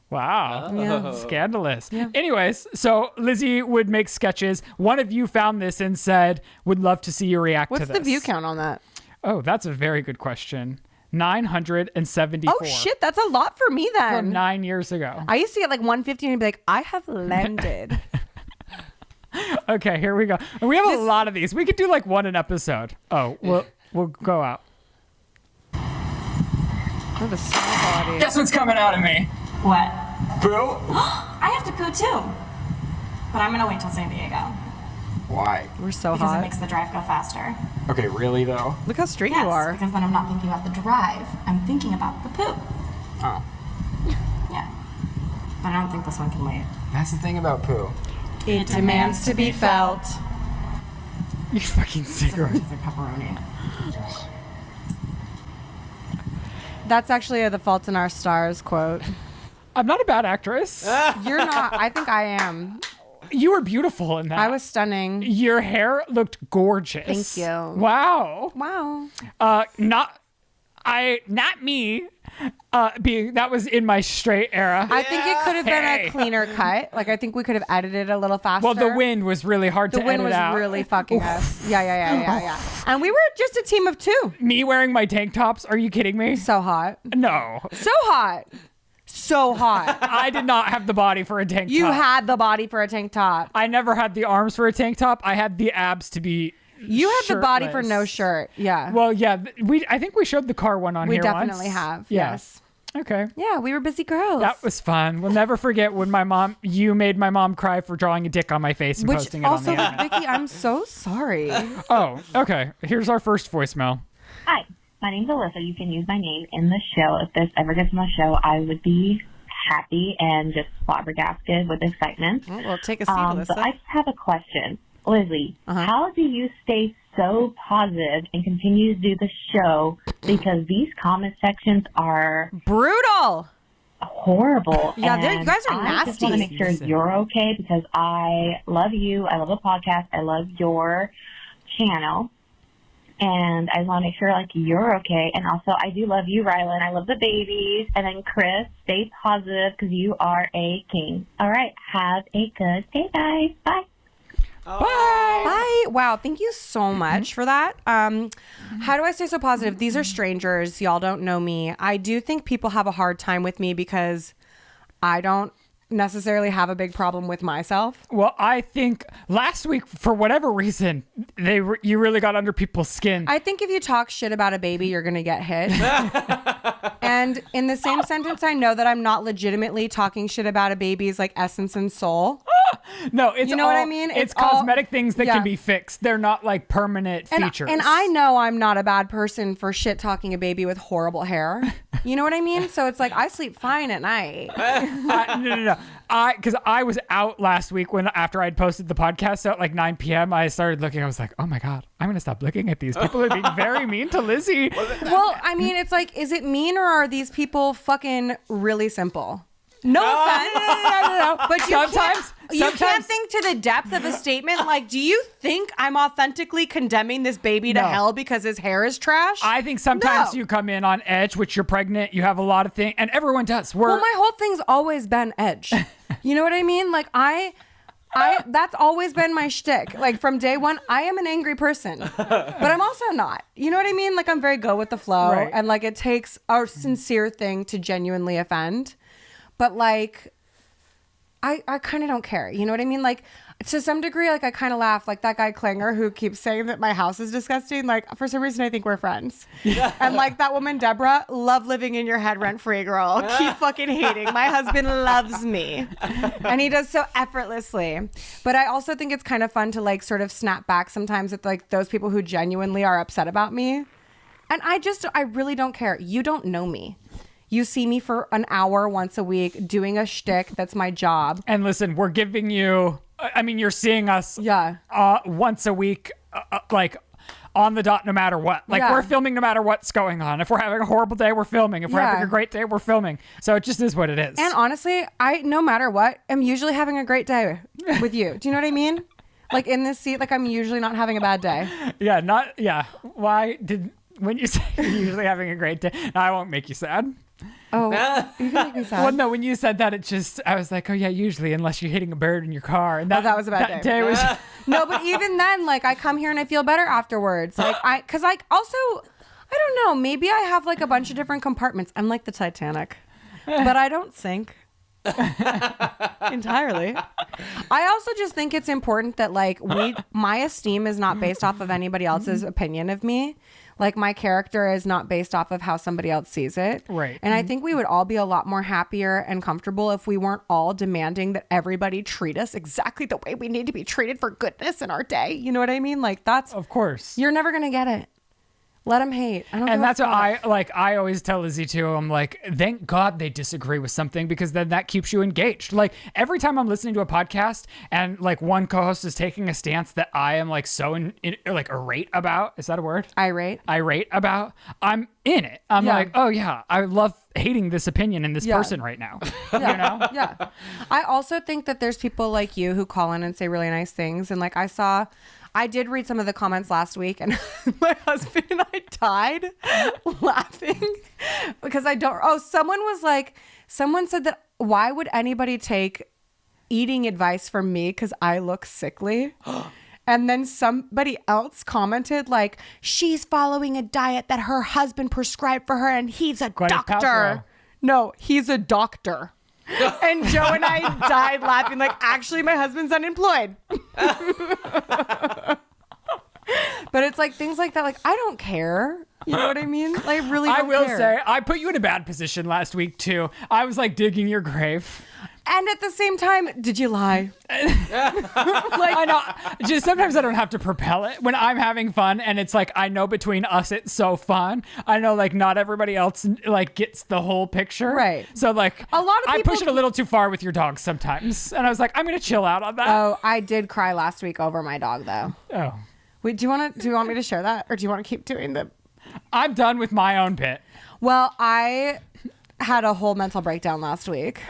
Wow. Oh. Yeah. Scandalous. Yeah. Anyways, so Lizzie would make sketches. One of you found this and said, would love to see you react to this. What's the view count on that? Oh, that's a very good question. 974. Oh shit, that's a lot for me then. From 9 years ago. I used to get like 150 and be like, I have landed. Okay, here we go. And we have a lot of these. We could do like one an episode. Oh, we'll go out. Oh, the small body. Guess what's coming out of me? What? Poo? I have to poo too. But I'm gonna wait till San Diego. Why? We're so Because hot. it makes the drive go faster. Okay, really though? Look how straight Yes, you are. because then I'm not thinking about the drive. I'm thinking about the poo. Oh. Yeah. But I don't think this one can wait. That's the thing about poo. It demands to be felt. You fucking cigarette. It's a pepperoni. That's actually a The Fault in Our Stars quote. I'm not a bad actress. You're not. I think I am. You were beautiful in that. I was stunning. Your hair looked gorgeous. Thank you. Wow. Wow. Not me. That was in my straight era. I think it could have been Hey. a cleaner cut. Like, I think we could have edited a little faster. Well, the wind was really hard to The wind edit was out. really fucking us. Yeah. And we were just a team of two. Me wearing my tank tops? Are you kidding me? So hot. No. So hot. So hot. I did not have the body for a tank You top. had the body for a tank top. I never had the arms for a tank top. I had the abs to be You had the body for shirtless. no shirt. Yeah. Well, yeah. I think we showed the car one on We here definitely once. have. Yeah. Yes. Okay. Yeah, we were busy girls. That was fun. We'll never forget when you made my mom cry for drawing a dick on my face and Which posting it on the internet. Vicky, I'm so sorry. Oh, okay. Here's our first voicemail. Hi, My name's Alyssa. You can use my name in the show. If this ever gets on the show, I would be happy and just flabbergasted with excitement. Oh, well, take a seat, Alyssa. But I just have a question. Lizzie, how do you stay so positive and continue to do the show? Because these comment sections are brutal. Horrible. Yeah, and you guys are I just want to nasty. make sure you're okay because I love you. I love the podcast. I love your channel. And I want to make sure, like, you're okay. And also, I do love you, Ryland. I love the babies. And then, Chris, stay positive because you are a king. All right. Have a good day, guys. Bye. Bye. Bye. Wow. Thank you so much for that. How do I stay so positive? These are strangers. Y'all don't know me. I do think people have a hard time with me because I don't necessarily have a big problem with myself. Well, I think last week, for whatever reason, you really got under people's skin. I think if you talk shit about a baby, you're going to get hit. And in the same sentence, I know that I'm not legitimately talking shit about a baby's like essence and soul. No, it's you know what I mean? It's all cosmetic things that can be fixed. They're not like permanent features. And I know I'm not a bad person for shit talking a baby with horrible hair. You know what I mean? So it's like I sleep fine at night. No. Because I was out last week after I'd posted the podcast, so at like 9 p.m. I started looking. I was like, oh my God, I'm going to stop looking at these. People are being very mean to Lizzie. Well, I mean, it's like, is it mean or are these people fucking really simple? No offense. No. But sometimes you can't think to the depth of a statement like, do you think I'm authentically condemning this baby to hell because his hair is trash? I think sometimes you come in on edge, which you're pregnant, you have a lot of things, and everyone does. Well, my whole thing's always been edge. You know what I mean? Like I that's always been my shtick. Like from day one, I am an angry person, but I'm also not. You know what I mean? Like I'm very go with the flow, Right. and like it takes a sincere thing to genuinely offend. But like, I kind of don't care. You know what I mean? Like to some degree, like I kind of laugh. Like that guy Klinger who keeps saying that my house is disgusting. Like for some reason, I think we're friends. And like that woman Deborah, love living in your head rent free, girl. Keep fucking hating. My husband loves me, and he does so effortlessly. But I also think it's kind of fun to like sort of snap back sometimes at like those people who genuinely are upset about me. And I really don't care. You don't know me. You see me for an hour once a week doing a shtick. That's my job. And listen, we're giving you, I mean, you're seeing us once a week, like on the dot, no matter what. Like we're filming no matter what's going on. If we're having a horrible day, we're filming. If we're having a great day, we're filming. So it just is what it is. And honestly, no matter what, I'm usually having a great day with you. Do you know what I mean? Like in this seat, like I'm usually not having a bad day. When you say you're usually having a great day, I won't make you sad. Oh, you can make me sad. Well, no, when you said that, I was like, oh yeah, usually, unless you're hitting a bird in your car. And that was a bad day. Was no, but even then, like I come here and I feel better afterwards. Like because like also, I don't know, maybe I have like a bunch of different compartments. I'm like the Titanic, but I don't sink entirely. I also just think it's important that like my esteem is not based off of anybody else's opinion of me. Like my character is not based off of how somebody else sees it. Right. And I think we would all be a lot more happier and comfortable if we weren't all demanding that everybody treat us exactly the way we need to be treated for goodness in our day. You know what I mean? Like that's, of course, you're never going to get it. Let them hate. I don't and that's what I always tell Lizzie too. I'm like, thank God they disagree with something because then that keeps you engaged. Like every time I'm listening to a podcast and like one co-host is taking a stance that I am like so like irate about. Is that a word? Irate about. I'm in it. I'm like, oh yeah, I love hating this opinion in this person right now. You know? Yeah. I also think that there's people like you who call in and say really nice things. And like I did read some of the comments last week and my husband and I died laughing because someone said that why would anybody take eating advice from me because I look sickly? And then somebody else commented like, she's following a diet that her husband prescribed for her and he's a doctor. Paltrow. No, he's a doctor. And Joe and I died laughing like, actually, my husband's unemployed. But it's like things like that. Like, I don't care. You know what I mean? Like, I really don't care. I will say, I put you in a bad position last week, too. I was like digging your grave. And at the same time, did you lie? I know. Just sometimes I don't have to propel it when I'm having fun, and it's like I know between us it's so fun. I know like not everybody else like gets the whole picture, right? So like a lot of people I push it a little too far with your dog sometimes, and I was like, I'm gonna chill out on that. Oh, I did cry last week over my dog though. Oh, wait, do you want me to share that, or do you want to keep doing the? I'm done with my own bit. Well, I had a whole mental breakdown last week.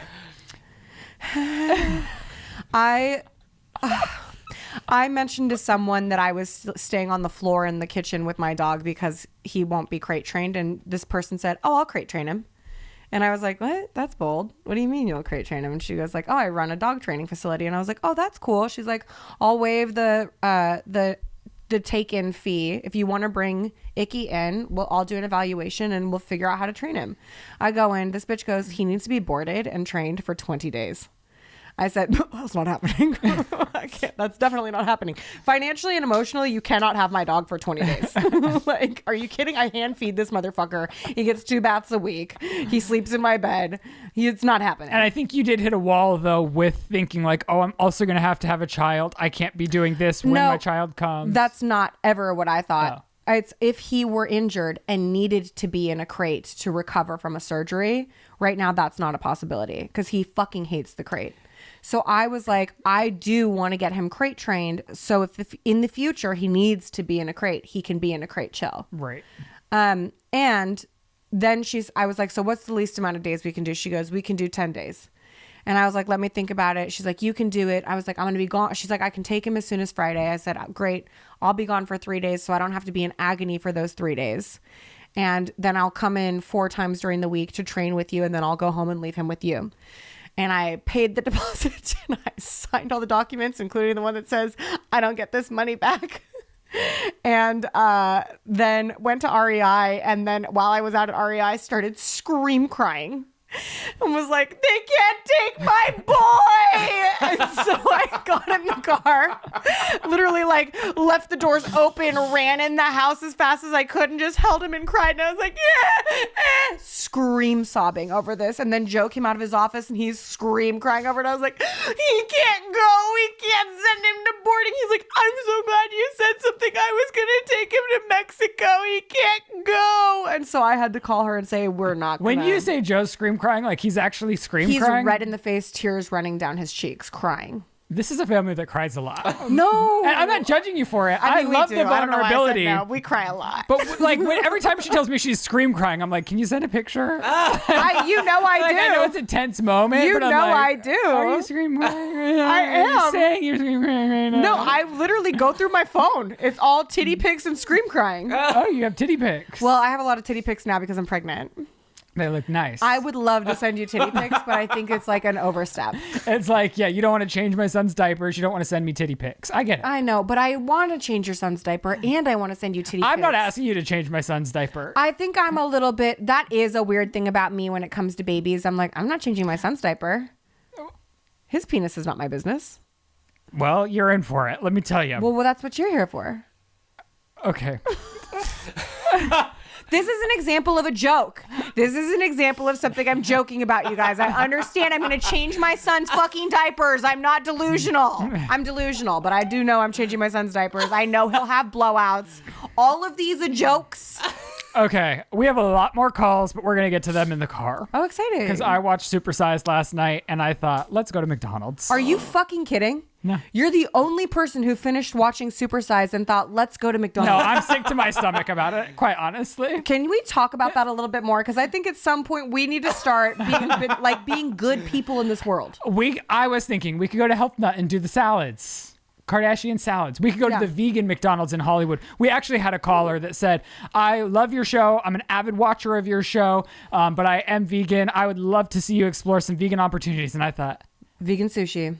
I mentioned to someone that I was staying on the floor in the kitchen with my dog because he won't be crate trained, and this person said, "Oh, I'll crate train him." And I was like, "What? That's bold. What do you mean you'll crate train him?" And she goes like, "Oh, I run a dog training facility." And I was like, "Oh, that's cool." She's like, "I'll waive the take-in fee. If you want to bring Icky in, I'll do an evaluation and we'll figure out how to train him." I go in, this bitch goes, "He needs to be boarded and trained for 20 days. I said, "That's not happening." I can't, that's definitely not happening. Financially and emotionally, you cannot have my dog for 20 days. Like, are you kidding? I hand feed this motherfucker. He gets 2 baths a week. He sleeps in my bed. It's not happening. And I think you did hit a wall though with thinking like, oh, I'm also going to have a child. I can't be doing this when my child comes. That's not ever what I thought. Oh. It's if he were injured and needed to be in a crate to recover from a surgery. Right now, that's not a possibility because he fucking hates the crate. So I was like, I do want to get him crate trained. So if in the future he needs to be in a crate, he can be in a crate chill. Right. And then I was like, "So what's the least amount of days we can do?" She goes, "We can do 10 days. And I was like, "Let me think about it." She's like, "You can do it." I was like, "I'm going to be gone." She's like, "I can take him as soon as Friday." I said, "Great. I'll be gone for 3 days so I don't have to be in agony for those 3 days. And then I'll come in 4 times during the week to train with you. And then I'll go home and leave him with you." And I paid the deposit and I signed all the documents, including the one that says I don't get this money back. And then went to REI. And then while I was out at REI, started scream crying. And was like, "They can't take my boy!" And so I got in the car, literally like left the doors open, ran in the house as fast as I could and just held him and cried. And I was like, "Yeah!" Scream sobbing over this. And then Joe came out of his office and he's scream crying over it. I was like, "He can't go. We can't send him to boarding." He's like, "I'm so glad you said something. I was going to take him to Mexico. He can't go." And so I had to call her and say, "We're not going to." When you say Joe's scream crying, like he's actually crying? He's red in the face, tears running down his cheeks, crying. This is a family that cries a lot. No. And I'm not judging you for it. I mean, love the vulnerability. No, we cry a lot. But like every time she tells me she's scream crying, I'm like, "Can you send a picture?" I do. I know it's a tense moment, but I'm like, I do. Are you scream crying right now? I am. Are you saying you're scream crying right now? No, I literally go through my phone. It's all titty pics and scream crying. Oh, you have titty pics. Well, I have a lot of titty pics now because I'm pregnant. They look nice. I would love to send you titty pics, but I think it's like an overstep. It's like, yeah, you don't want to change my son's diapers. You don't want to send me titty pics. I get it. I know, but I want to change your son's diaper and I want to send you titty pics. I'm not asking you to change my son's diaper. I think I'm a little bit, that is a weird thing about me when it comes to babies. I'm like, I'm not changing my son's diaper. His penis is not my business. Well, you're in for it. Let me tell you. Well, that's what you're here for. Okay. This is an example of a joke. This is an example of something I'm joking about, you guys. I understand I'm going to change my son's fucking diapers. I'm not delusional. I'm delusional, but I do know I'm changing my son's diapers. I know he'll have blowouts. All of these are jokes. Okay. We have a lot more calls, but we're going to get to them in the car. Oh, exciting. Because I watched Supersized last night and I thought, let's go to McDonald's. Are you fucking kidding? No. You're the only person who finished watching Supersize and thought, let's go to McDonald's. No, I'm sick to my stomach about it, quite honestly. Can we talk about that a little bit more? Because I think at some point we need to start being good people in this world. I was thinking we could go to Health Nut and do the salads. Kardashian salads. We could go to the vegan McDonald's in Hollywood. We actually had a caller that said, "I love your show. I'm an avid watcher of your show, but I am vegan. I would love to see you explore some vegan opportunities." And I thought, vegan sushi.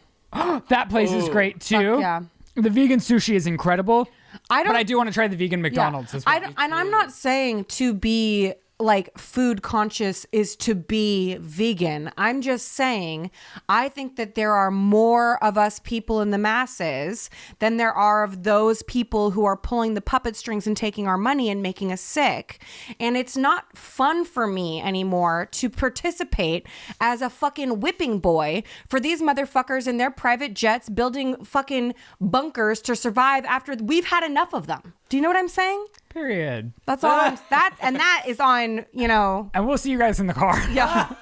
That place is great too. Fuck yeah. The vegan sushi is incredible. But I do want to try the vegan McDonald's as well. And I'm not saying to be like food conscious is to be vegan. I'm just saying, I think that there are more of us people in the masses than there are of those people who are pulling the puppet strings and taking our money and making us sick. And it's not fun for me anymore to participate as a fucking whipping boy for these motherfuckers in their private jets building fucking bunkers to survive after we've had enough of them. Do you know what I'm saying? Period. That's all. That is on, you know. And we'll see you guys in the car. Yeah,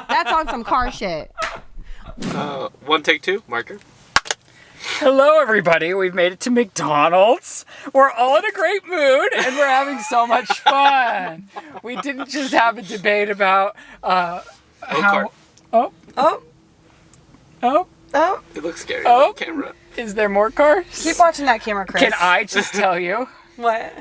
that's on some car shit. One take two, marker. Hello, everybody. We've made it to McDonald's. We're all in a great mood, and we're having so much fun. We didn't just have a debate about how. Oh. It looks scary Oh. on camera. Is there more cars? Keep watching that camera, Chris. Can I just tell you? What?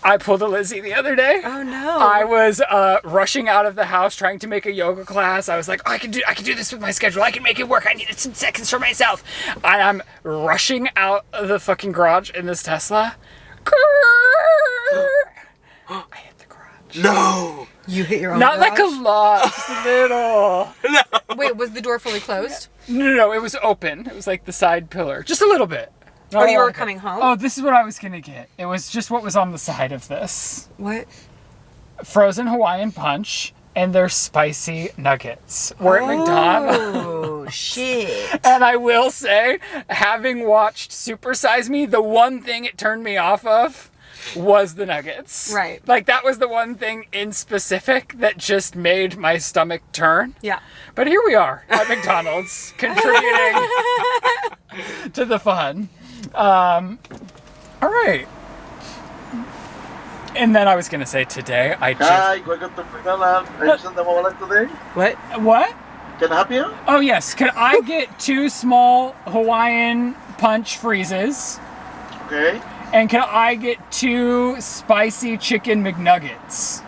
I pulled a Lizze the other day. Oh no. I was rushing out of the house trying to make a yoga class. I was like, oh, I can do this with my schedule. I can make it work. I needed some seconds for myself. And I'm rushing out of the fucking garage in this Tesla. I hit the garage. No! You hit your own Not garage? like a lot, just a little. Wait, was the door fully closed? No, it was open. It was like the side pillar. Just a little bit. Not Oh, a you lot were of it. coming home? Oh, this is what I was going to get. It was just what was on the side of this. What? Frozen Hawaiian Punch and their spicy nuggets. We're at McDonald's. Oh, shit. And I will say, having watched Super Size Me, the one thing it turned me off of was the nuggets. Right. Like, that was the one thing in specific that just made my stomach turn. Yeah. But here we are at McDonald's, contributing to the fun. All right. And then I was going to say today, I just... Hi, welcome to McDonald's. Are you sending them today? What? Can I help you? Oh, yes. Can I get 2 small Hawaiian Punch freezes? Okay. And can I get 2 spicy chicken McNuggets?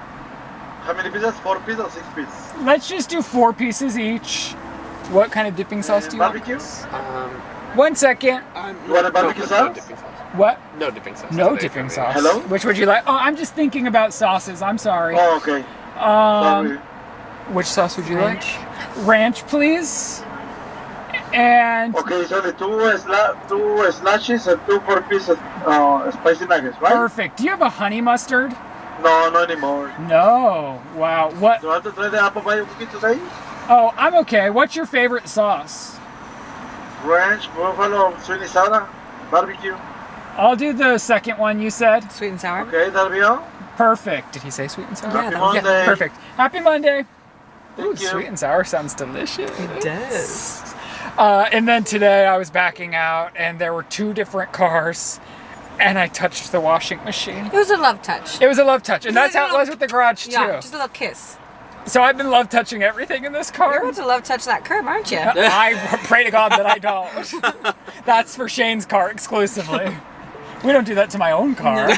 How many pizzas? 4 pieces or 6 pieces? Let's just do 4 pieces each. What kind of dipping sauce do you Barbecue? want? 1 second. You want a barbecue sauce? What? No dipping sauce. No today dipping for me. sauce. Hello? Which would you like? Oh, I'm just thinking about sauces. I'm sorry. Oh, okay. Sorry. Which sauce would you like? Ranch, please. And Okay, so the two slashes and 2 4 pieces spicy nuggets, right? perfect. Do you have a honey mustard? No, not anymore. No. Wow. What? Do you want to try the apple pie cookie today? Oh, I'm okay. What's your favorite sauce? Ranch, buffalo, sweet and sour, barbecue. I'll do the second one you said. Sweet and sour? Okay, that'll be all. Perfect. Did he say sweet and sour? Yeah, Happy that was Monday. Yeah, perfect. Happy Monday. Ooh, Thank you. sweet and sour sounds delicious. It does. And then today I was backing out and there were 2 different cars and I touched the washing machine. It was a love touch. It was a love touch and that's how it was with the garage too. Yeah, just a little kiss. So I've been love touching everything in this car. You're about to love touch that curb, aren't you? I pray to God that I don't. That's for Shane's car exclusively. We don't do that to my own car.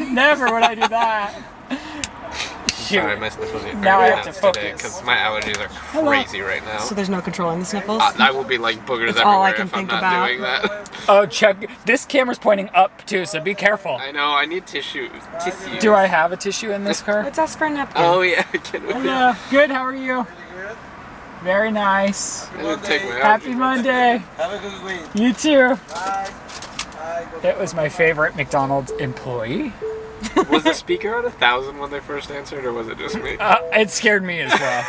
Never would I do that. Shoot. Sorry, my sniffles are Now I very have to nuts today focus. because my allergies are crazy right now. So there's no controlling the sniffles? I will be like boogers It's everywhere all I can if I'm think not about. doing that. Oh, check. This camera's pointing up too, so be careful. I know, I need tissue. Do I have a tissue in this car? Let's ask for a napkin. Oh yeah, can we? Yeah. Good. How are you? Very nice. I didn't take my Happy allergies. Monday. Have a good week. You too. Bye. It was my favorite McDonald's employee. Was the speaker at 1,000 when they first answered, or was it just me? It scared me as well.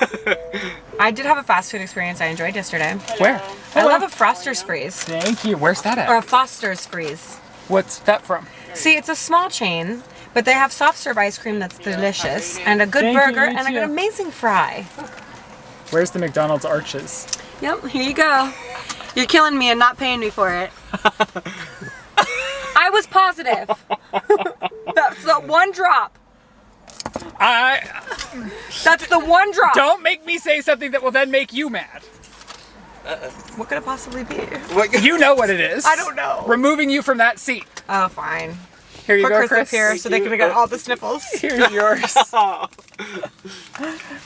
I did have a fast food experience I enjoyed yesterday. Where? I love a Froster's Freeze. Thank you. Where's that Or at? a Foster's Freeze. What's that from? See, it's a small chain, but they have soft serve ice cream that's delicious, and a good Thank you, burger, you and too. an amazing fry. Where's the McDonald's arches? Yep, here you go. You're killing me and not paying me for it. I was positive. That's the one drop. That's the one drop. Don't make me say something that will then make you mad. What could it possibly be? You know what it is. I don't know. Removing you from that seat. Oh, fine. Here you Put go, Chris Chris. up here so they can get all the sniffles. Here's yours.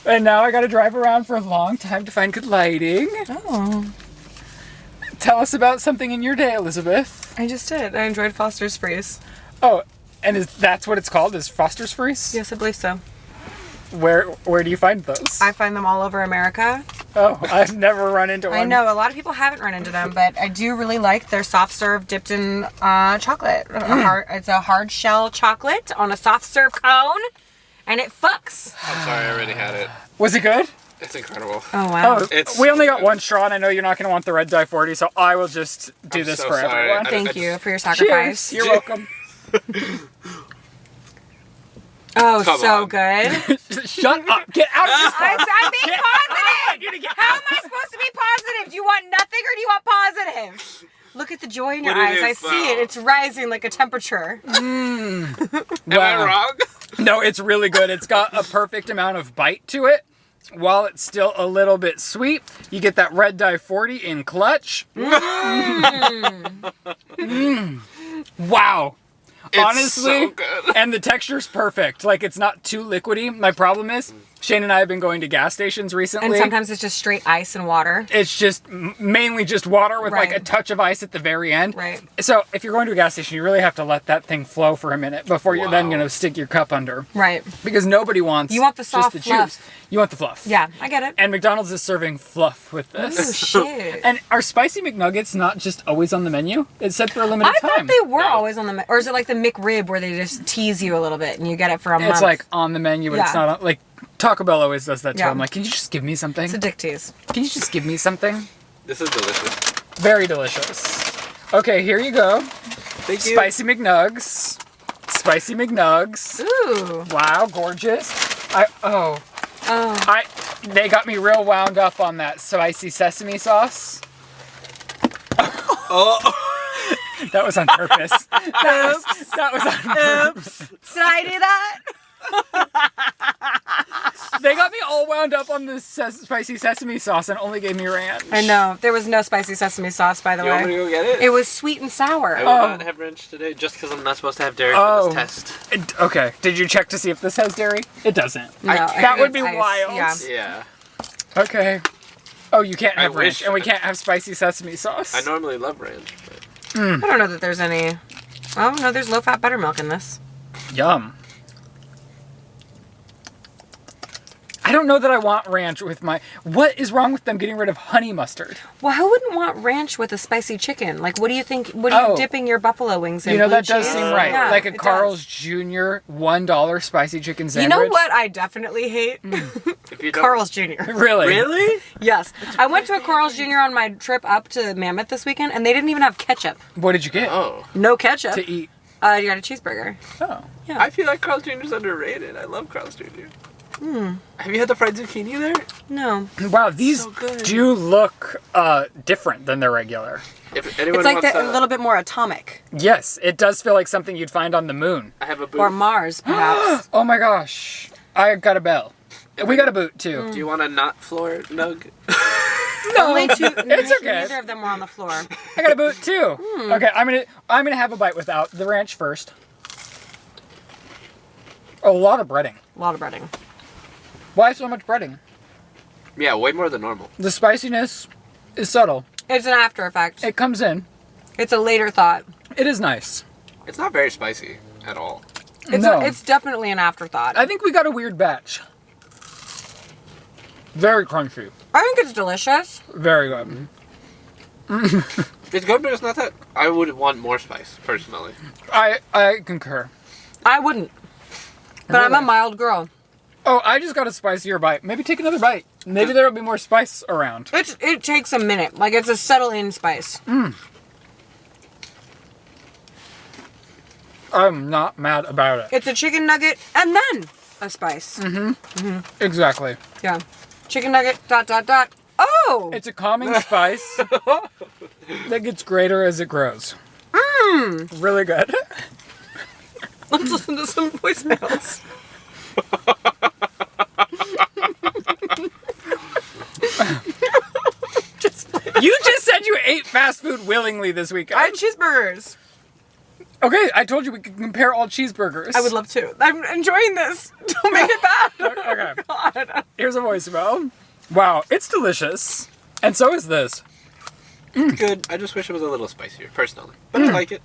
And now I got to drive around for a long time to find good lighting. Oh. Tell us about something in your day, Elizabeth. I just did. I enjoyed Foster's Freeze. Oh, And that's what it's called? Is Foster's Freeze? Yes, I believe so. Where do you find those? I find them all over America. Oh, I've never run into one. I know a lot of people haven't run into them, but I do really like their soft serve dipped in chocolate. It's a hard shell chocolate on a soft serve cone, and it fucks. I'm sorry, I already had it. Was it good? It's incredible. Oh wow! Oh, we only got one straw, and I know you're not going to want the red dye 40, so I will just do I'm this so for sorry. everyone. Thank you for your sacrifice. Cheers. You're welcome. Oh, Come so on. good. Shut up. Get out of this car. I'm being positive. How am I supposed to be positive? Do you want nothing or do you want positive? Look at the joy in your What it eyes. is, I see though. it. It's rising like a temperature. Am I wrong? No, it's really good. It's got a perfect amount of bite to it. While it's still a little bit sweet, you get that red dye 40 in clutch. Wow. It's Honestly, so good. and the texture's perfect. Like, it's not too liquidy. My problem is, Shane and I have been going to gas stations recently. And sometimes it's just straight ice and water. It's just mainly just water with like Right. a touch of ice at the very end. Right. So if you're going to a gas station, you really have to let that thing flow for a minute before you're then Wow. going to stick your cup under. Right. Because nobody wants You want the just soft the fluff. juice. You want the fluff. Yeah, I get it. And McDonald's is serving fluff with Oh, this. shit. And are spicy McNuggets not just always on the menu? It's said for a limited I time. thought they were always on the or is it like the McRib where they just tease you a little bit and you get it for a month? It's like on the menu, but it's Yeah. not on, like Taco Bell always does that too. Yeah. I'm like, can you just give me something? It's a dick tease. Can you just give me something? This is delicious. Very delicious. Okay, here you go. Thank you. Spicy McNugs. Spicy McNugs. Ooh. Wow, gorgeous. Oh. They got me real wound up on that spicy sesame sauce. Oh. That was on purpose. That was on purpose. Did I do that? They got me all wound up on this spicy sesame sauce and only gave me ranch. I know. There was no spicy sesame sauce, by the You want me way. to go get it? It was sweet and sour. I will not have ranch today just because I'm not supposed to have dairy Oh. for this test. Okay, did you check to see if this has dairy? It doesn't. No, That would be it's ice. wild. Yeah. Yeah. Okay. Oh, you can't have I ranch, wish- and we can't have spicy sesame sauce. I normally love ranch. But I don't know that there's any. Oh, no, there's low-fat buttermilk in this. Yum. I don't know that I want ranch with my... What is wrong with them getting rid of honey mustard? Well, who wouldn't want ranch with a spicy chicken? Like, what do you think? What are you Oh. dipping your buffalo wings in? You know, Blue that does cheese? seem right. Yeah, like a it Carl's does. Jr. $1 spicy chicken You sandwich. know what I definitely hate? if you don't, Carl's Jr. Really? Really? Yes. I went to a Carl's Jr. on my trip up to Mammoth this weekend, and they didn't even have ketchup. What did you get Oh. No ketchup. to eat? You got a cheeseburger. Oh. I feel like Carl's Jr. is underrated. I love Carl's Jr. Have you had the fried zucchini there? No. Wow, these So good. do look different than their regular. If anyone It's like wants a little bit more atomic. Yes, it does feel like something you'd find on the moon. I have a boot. Or Mars, perhaps. Oh my gosh. I got a bell. We got a boot too. Do you want a not floor nug? Only two. It's okay. Neither of them were on the floor. I got a boot too. Okay, I'm gonna have a bite without the ranch first. A lot of breading. A lot of breading. Why so much breading? Yeah, way more than normal. The spiciness is subtle. It's an after effect. It comes in. It's a later thought. It is nice. It's not very spicy at all. It's definitely an afterthought. I think we got a weird batch. Very crunchy. I think it's delicious. Very good. It's good, but it's not that. I would want more spice, personally. I concur. I wouldn't. But I'm a mild girl. Oh, I just got a spicier bite. Maybe take another bite. Maybe there'll be more spice around. It takes a minute. Like, it's a settle-in spice. I'm not mad about it. It's a chicken nugget and then a spice. Exactly. Yeah. Chicken nugget, ... Oh! It's a calming spice that gets greater as it grows. Really good. Let's listen to some voicemails. You just said you ate fast food willingly this weekend. I had cheeseburgers. Okay, I told you we could compare all cheeseburgers. I would love to. I'm enjoying this. Don't make it bad. Okay. God. Here's a voicemail. Wow, it's delicious. And so is this. Good. I just wish it was a little spicier, personally. But I like it.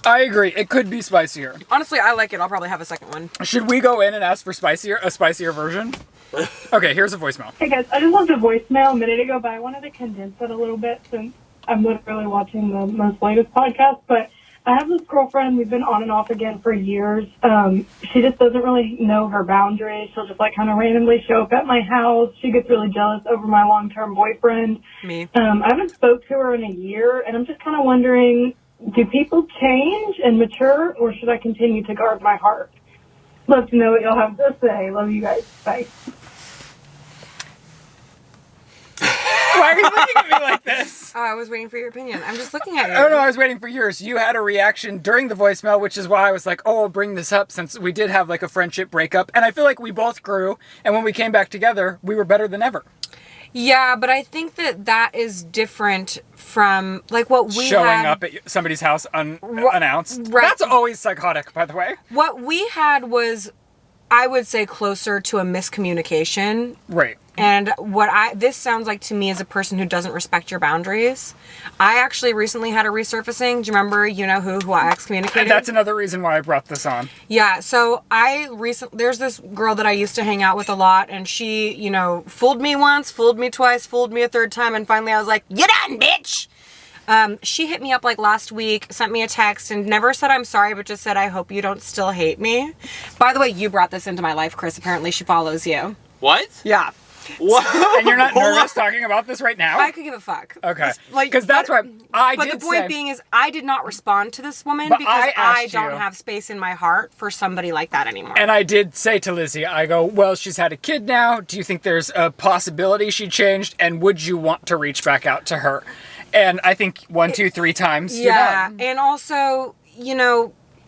I agree. It could be spicier. Honestly, I like it. I'll probably have a second one. Should we go in and ask for a spicier version? Okay, here's a voicemail. Hey guys, I just left a voicemail a minute ago, but I wanted to condense it a little bit since I'm literally watching the most latest podcast. But I have this girlfriend, we've been on and off again for years. She just doesn't really know her boundaries. She'll just like kind of randomly show up at my house. She gets really jealous over my long-term boyfriend. Me. I haven't spoke to her in a year, and I'm just kind of wondering, do people change and mature, or should I continue to guard my heart? Love to know what y'all have to say. Love you guys. Bye. Why are you looking at me like this? Oh, I was waiting for your opinion. I'm just looking at you. Oh, no, I was waiting for yours. You had a reaction during the voicemail, which is why I was like, oh, I'll bring this up since we did have like a friendship breakup. And I feel like we both grew. And when we came back together, we were better than ever. Yeah, but I think that is different from like what we Showing had. up at somebody's house unannounced. Right. That's always psychotic, by the way. What we had was, I would say, closer to a miscommunication. Right. And this sounds like to me as a person who doesn't respect your boundaries. I actually recently had a resurfacing. Do you remember, who I excommunicated? That's another reason why I brought this on. Yeah, so there's this girl that I used to hang out with a lot, and she, fooled me once, fooled me twice, fooled me a third time, and finally I was like, "You done, bitch!" She hit me up like last week, sent me a text, and never said I'm sorry, but just said, "I hope you don't still hate me." By the way, you brought this into my life, Chris. Apparently she follows you. What? Yeah. What? And you're not nervous talking about this right now? I could give a fuck. Okay. Because that's what But the point being is, I did not respond to this woman But because I asked don't you. have space in my heart for somebody like that anymore. And I did say to Lizzie, I go, well, she's had a kid now. Do you think there's a possibility she changed? And would you want to reach back out to her? And I think 1, 2, 3 times. Yeah. And also,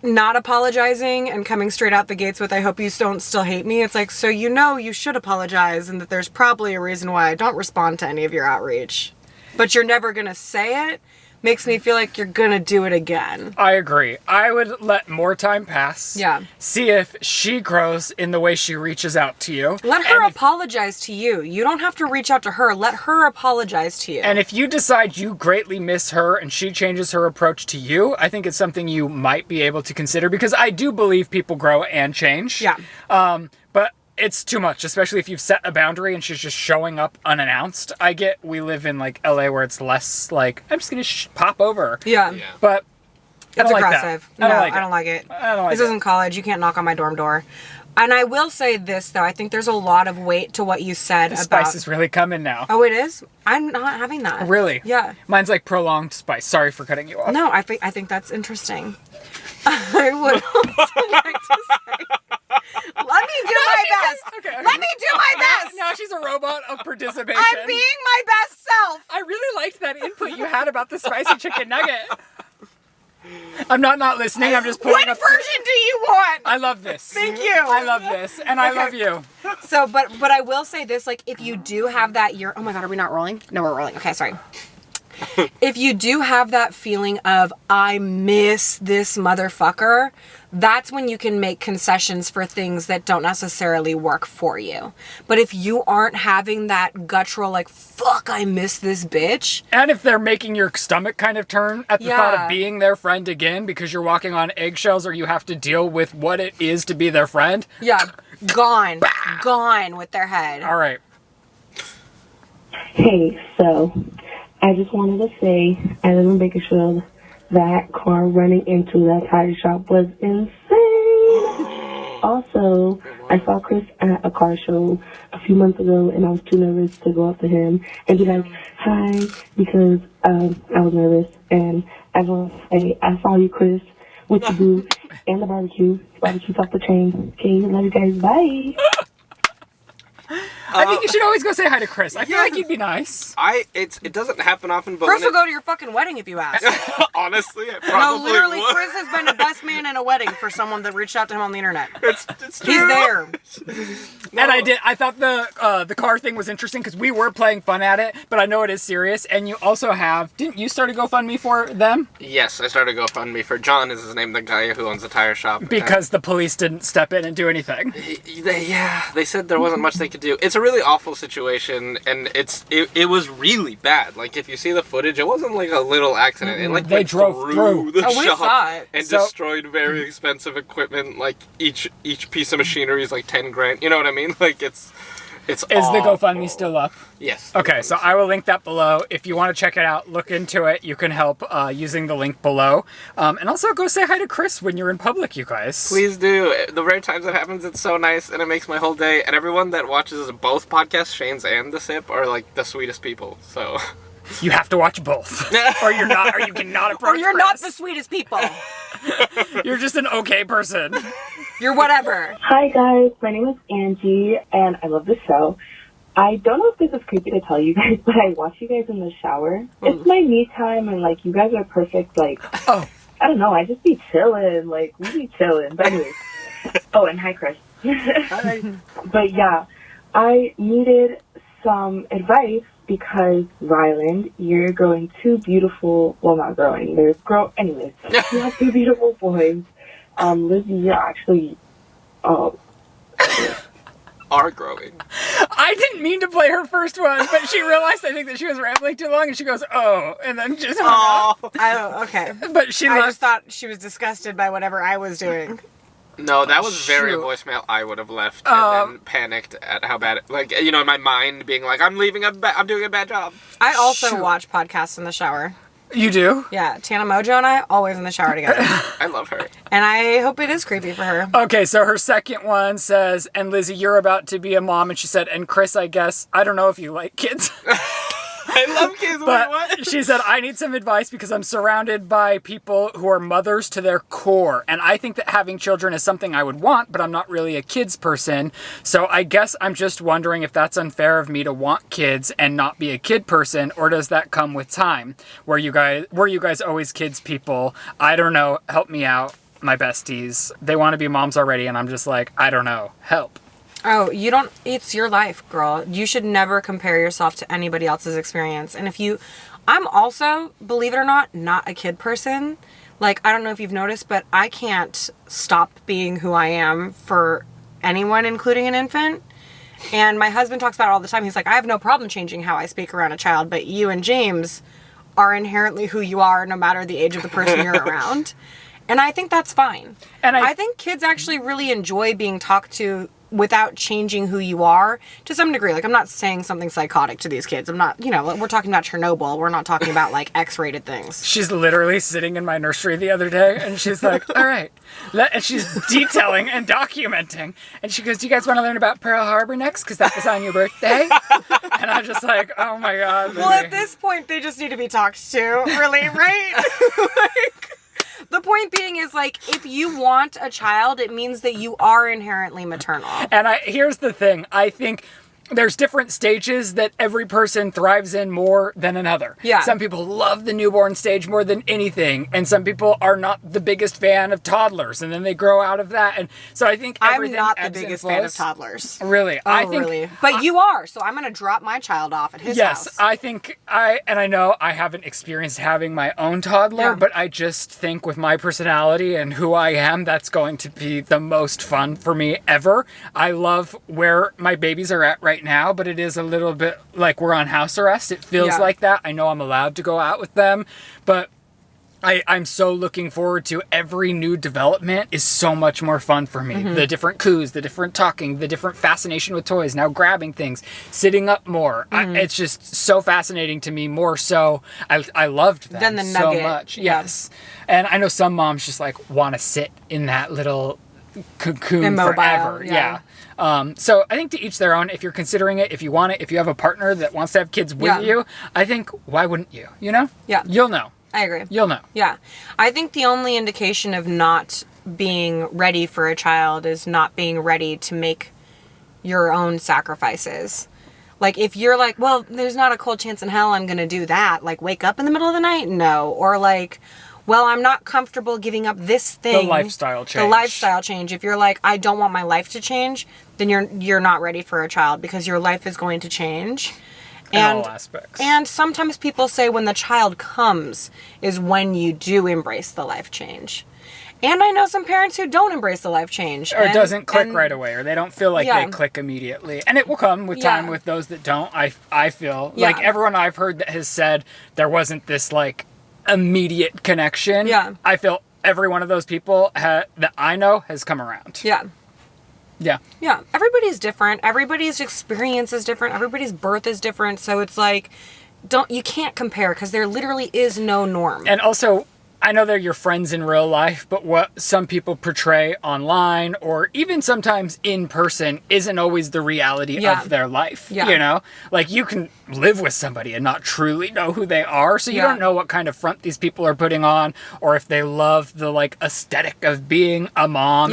not apologizing and coming straight out the gates with, "I hope you don't still hate me." It's like, so you should apologize, and that there's probably a reason why I don't respond to any of your outreach. But you're never going to say it. Makes me feel like you're going to do it again. I agree. I would let more time pass. Yeah. See if she grows in the way she reaches out to you. Let her apologize to you. You don't have to reach out to her. Let her apologize to you. And if you decide you greatly miss her and she changes her approach to you, I think it's something you might be able to consider, because I do believe people grow and change. Yeah. But it's too much, especially if you've set a boundary and she's just showing up unannounced. I get we live in like LA where it's less like, I'm just going to pop over. Yeah. But I It's don't aggressive. Like that. I I don't like it. I don't like This isn't college. You can't knock on my dorm door. And I will say this, though. I think there's a lot of weight to what you said The about... spice is really coming now. Oh, it is? I'm not having that. Really? Yeah. Mine's like prolonged spice. Sorry for cutting you off. No, I think that's interesting. I would also like to say... Let me do my best. Okay. Let me do my best. Now she's a robot of participation. I'm being my best self. I really liked that input you had about the spicy chicken nugget. I'm not listening. I'm just putting What version do you want? I love this. Thank you. I love this, and I love you. So, but I will say this, like, if you do have that, oh my God, are we not rolling? No, we're rolling. Okay, sorry. If you do have that feeling of, I miss this motherfucker, that's when you can make concessions for things that don't necessarily work for you. But if you aren't having that guttural, like, fuck, I miss this bitch. And if they're making your stomach kind of turn at the thought Yeah. of being their friend again because you're walking on eggshells or you have to deal with what it is to be their friend. Yeah, gone with their head. All right. Hey, so I just wanted to say, I live in Bakersfield. That car running into that tire shop was insane. Also, I saw Chris at a car show a few months ago, and I was too nervous to go up to him and be like, hi, because I was nervous. And I want to say, I saw you, Chris, with the boo and the barbecue. Barbecue's off the chain. Okay, love you guys. Bye. I think you should always go say hi to Chris. I feel like you'd be nice. It doesn't happen often, but Chris will go to your fucking wedding if you ask. honestly, I No, probably literally, would. Chris has been the best man in a wedding for someone that reached out to him on the internet. It's true. He's there. And I thought the car thing was interesting because we were playing fun at it, but I know it is serious. And you also didn't you start a GoFundMe for them? Yes, I started a GoFundMe for John, is his name, the guy who owns the tire shop. Because the police didn't step in and do anything. They said there wasn't much they could do. It's a really awful situation, and it was really bad. Like, if you see the footage, it wasn't like a little accident. It like They went drove through. the we shop saw it. and So- destroyed very expensive equipment. Like each piece of machinery is like 10 grand. You know what I mean? Like it's Is the awful. GoFundMe still up? Yes. Okay, so I will link that below. If you want to check it out, look into it. You can help using the link below. And also go say hi to Chris when you're in public, you guys. Please do. The rare times it happens, it's so nice, and it makes my whole day. And everyone that watches both podcasts, Shane's and The Sip, are like the sweetest people. So You have to watch both. or you cannot approach Or you're not the Chris. sweetest people. You're just an okay person. You're whatever. Hi guys, my name is Angie and I love the show. I don't know if this is creepy to tell you guys, but I watch you guys in the shower. It's my me time and like you guys are perfect. Like, I don't know, I just be chilling. Like, we be chilling. But anyways. Oh, and hi Chris. hi. But yeah, I needed some advice because Ryland, you're growing two beautiful, well not growing, anyways, you have two beautiful boys. Lizzie, you're actually, are growing. I didn't mean to play her first one, but she realized I think that she was rambling too long and she goes, oh, and then just hung up. Okay. But she I left. just thought she was disgusted by whatever I was doing. No, that was very a Shoot. voicemail I would have left and then panicked at how bad it, like, you know, in my mind being like, I'm doing a bad job. I also Shoot. watch podcasts in the shower. You do? Yeah, Tana Mojo and I always in the shower together. I love her. And I hope it is creepy for her. Okay, so her second one says, and Lizzie, you're about to be a mom. And she said, and Chris, I guess, I don't know if you like kids. I love kids. But what? she said, I need some advice because I'm surrounded by people who are mothers to their core. And I think that having children is something I would want, but I'm not really a kids person. So I guess I'm just wondering if that's unfair of me to want kids and not be a kid person, or does that come with time? Were you guys always kids people? I don't know. Help me out, my besties. They want to be moms already, and I'm just like, I don't know. Help. Oh, it's your life, girl. You should never compare yourself to anybody else's experience. And I'm also, believe it or not a kid person. Like, I don't know if you've noticed, but I can't stop being who I am for anyone, including an infant. And my husband talks about it all the time. He's like, I have no problem changing how I speak around a child, but you and James are inherently who you are no matter the age of the person you're around. And I think that's fine. And I think kids actually really enjoy being talked to without changing who you are to some degree. Like, I'm not saying something psychotic to these kids. I'm not, we're talking about Chernobyl. We're not talking about like X-rated things. She's literally sitting in my nursery the other day and she's like, all right. And she's detailing and documenting. And she goes, do you guys want to learn about Pearl Harbor next? Because that was on your birthday. And I'm just like, oh my God. Well, at this point, they just need to be talked to, really, right? The point being is, like, if you want a child, it means that you are inherently maternal. And here's the thing. I think there's different stages that every person thrives in more than another. Yeah. Some people love the newborn stage more than anything, and some people are not the biggest fan of toddlers, and then they grow out of that. And so I think I'm not the ebbs and biggest fan of flows. toddlers. Really? Oh, I think, really? But you are, so I'm going to drop my child off at his house. Yes, I think I know I haven't experienced having my own toddler, Yeah. but I just think with my personality and who I am, that's going to be the most fun for me ever. I love where my babies are at right now, but it is a little bit like we're on house arrest. It feels like that. I know I'm allowed to go out with them, but I'm so looking forward to every new development is so much more fun for me. Mm-hmm. The different coos, the different talking, the different fascination with toys, now grabbing things, sitting up more. Mm-hmm. It's just so fascinating to me, more so. I loved them Than the so nugget. much. Yeah. Yes. And I know some moms just like want to sit in that little cocoon Immobile, forever. yeah. So I think to each their own. If you're considering it, if you want it, if you have a partner that wants to have kids with Yeah. you, I think why wouldn't you? You know? Yeah. You'll know. I agree. You'll know. Yeah. I think the only indication of not being ready for a child is not being ready to make your own sacrifices. Like, if you're like, well, there's not a cold chance in hell I'm going to do that. Like, wake up in the middle of the night? No. Or like, well, I'm not comfortable giving up this thing. The lifestyle change. The lifestyle change. If you're like, I don't want my life to change, then you're not ready for a child because your life is going to change. In all aspects. And sometimes people say when the child comes is when you do embrace the life change. And I know some parents who don't embrace the life change. Or it doesn't click right away, or they don't feel like Yeah. they click immediately. And it will come with time with those that don't, I feel. Yeah. Like, everyone I've heard that has said there wasn't this, like, immediate connection. Yeah. I feel every one of those people that I know has come around. Yeah. Yeah. Yeah. Everybody's different. Everybody's experience is different. Everybody's birth is different. So it's like, you can't compare because there literally is no norm. And also, I know they're your friends in real life, but what some people portray online or even sometimes in person isn't always the reality of their life. Yeah. You know? Like, you can live with somebody and not truly know who they are, so you don't know what kind of front these people are putting on, or if they love the, like, aesthetic of being a mom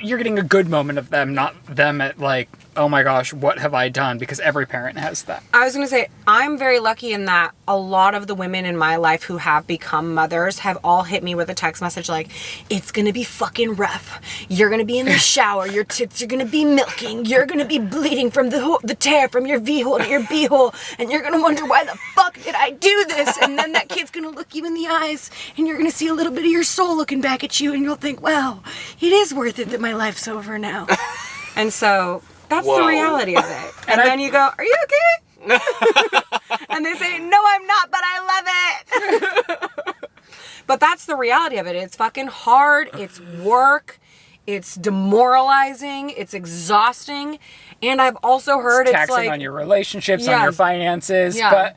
you're getting a good moment of them, not them at, like, oh my gosh, what have I done? Because every parent has that. I was going to say, I'm very lucky in that a lot of the women in my life who have become mothers have all hit me with a text message like, it's going to be fucking rough. You're going to be in the shower. Your tits are going to be milking. You're going to be bleeding from the tear from your V-hole to your B-hole. And you're going to wonder, why the fuck did I do this? And then that kid's going to look you in the eyes and you're going to see a little bit of your soul looking back at you and you'll think, wow, it is worth it that my life's over now. And so... that's the reality of it. And then you go, are you okay? And they say, no, I'm not, but I love it. But that's the reality of it. It's fucking hard. It's work. It's demoralizing. It's exhausting. And I've also heard it's taxing like... on your relationships, on your finances. But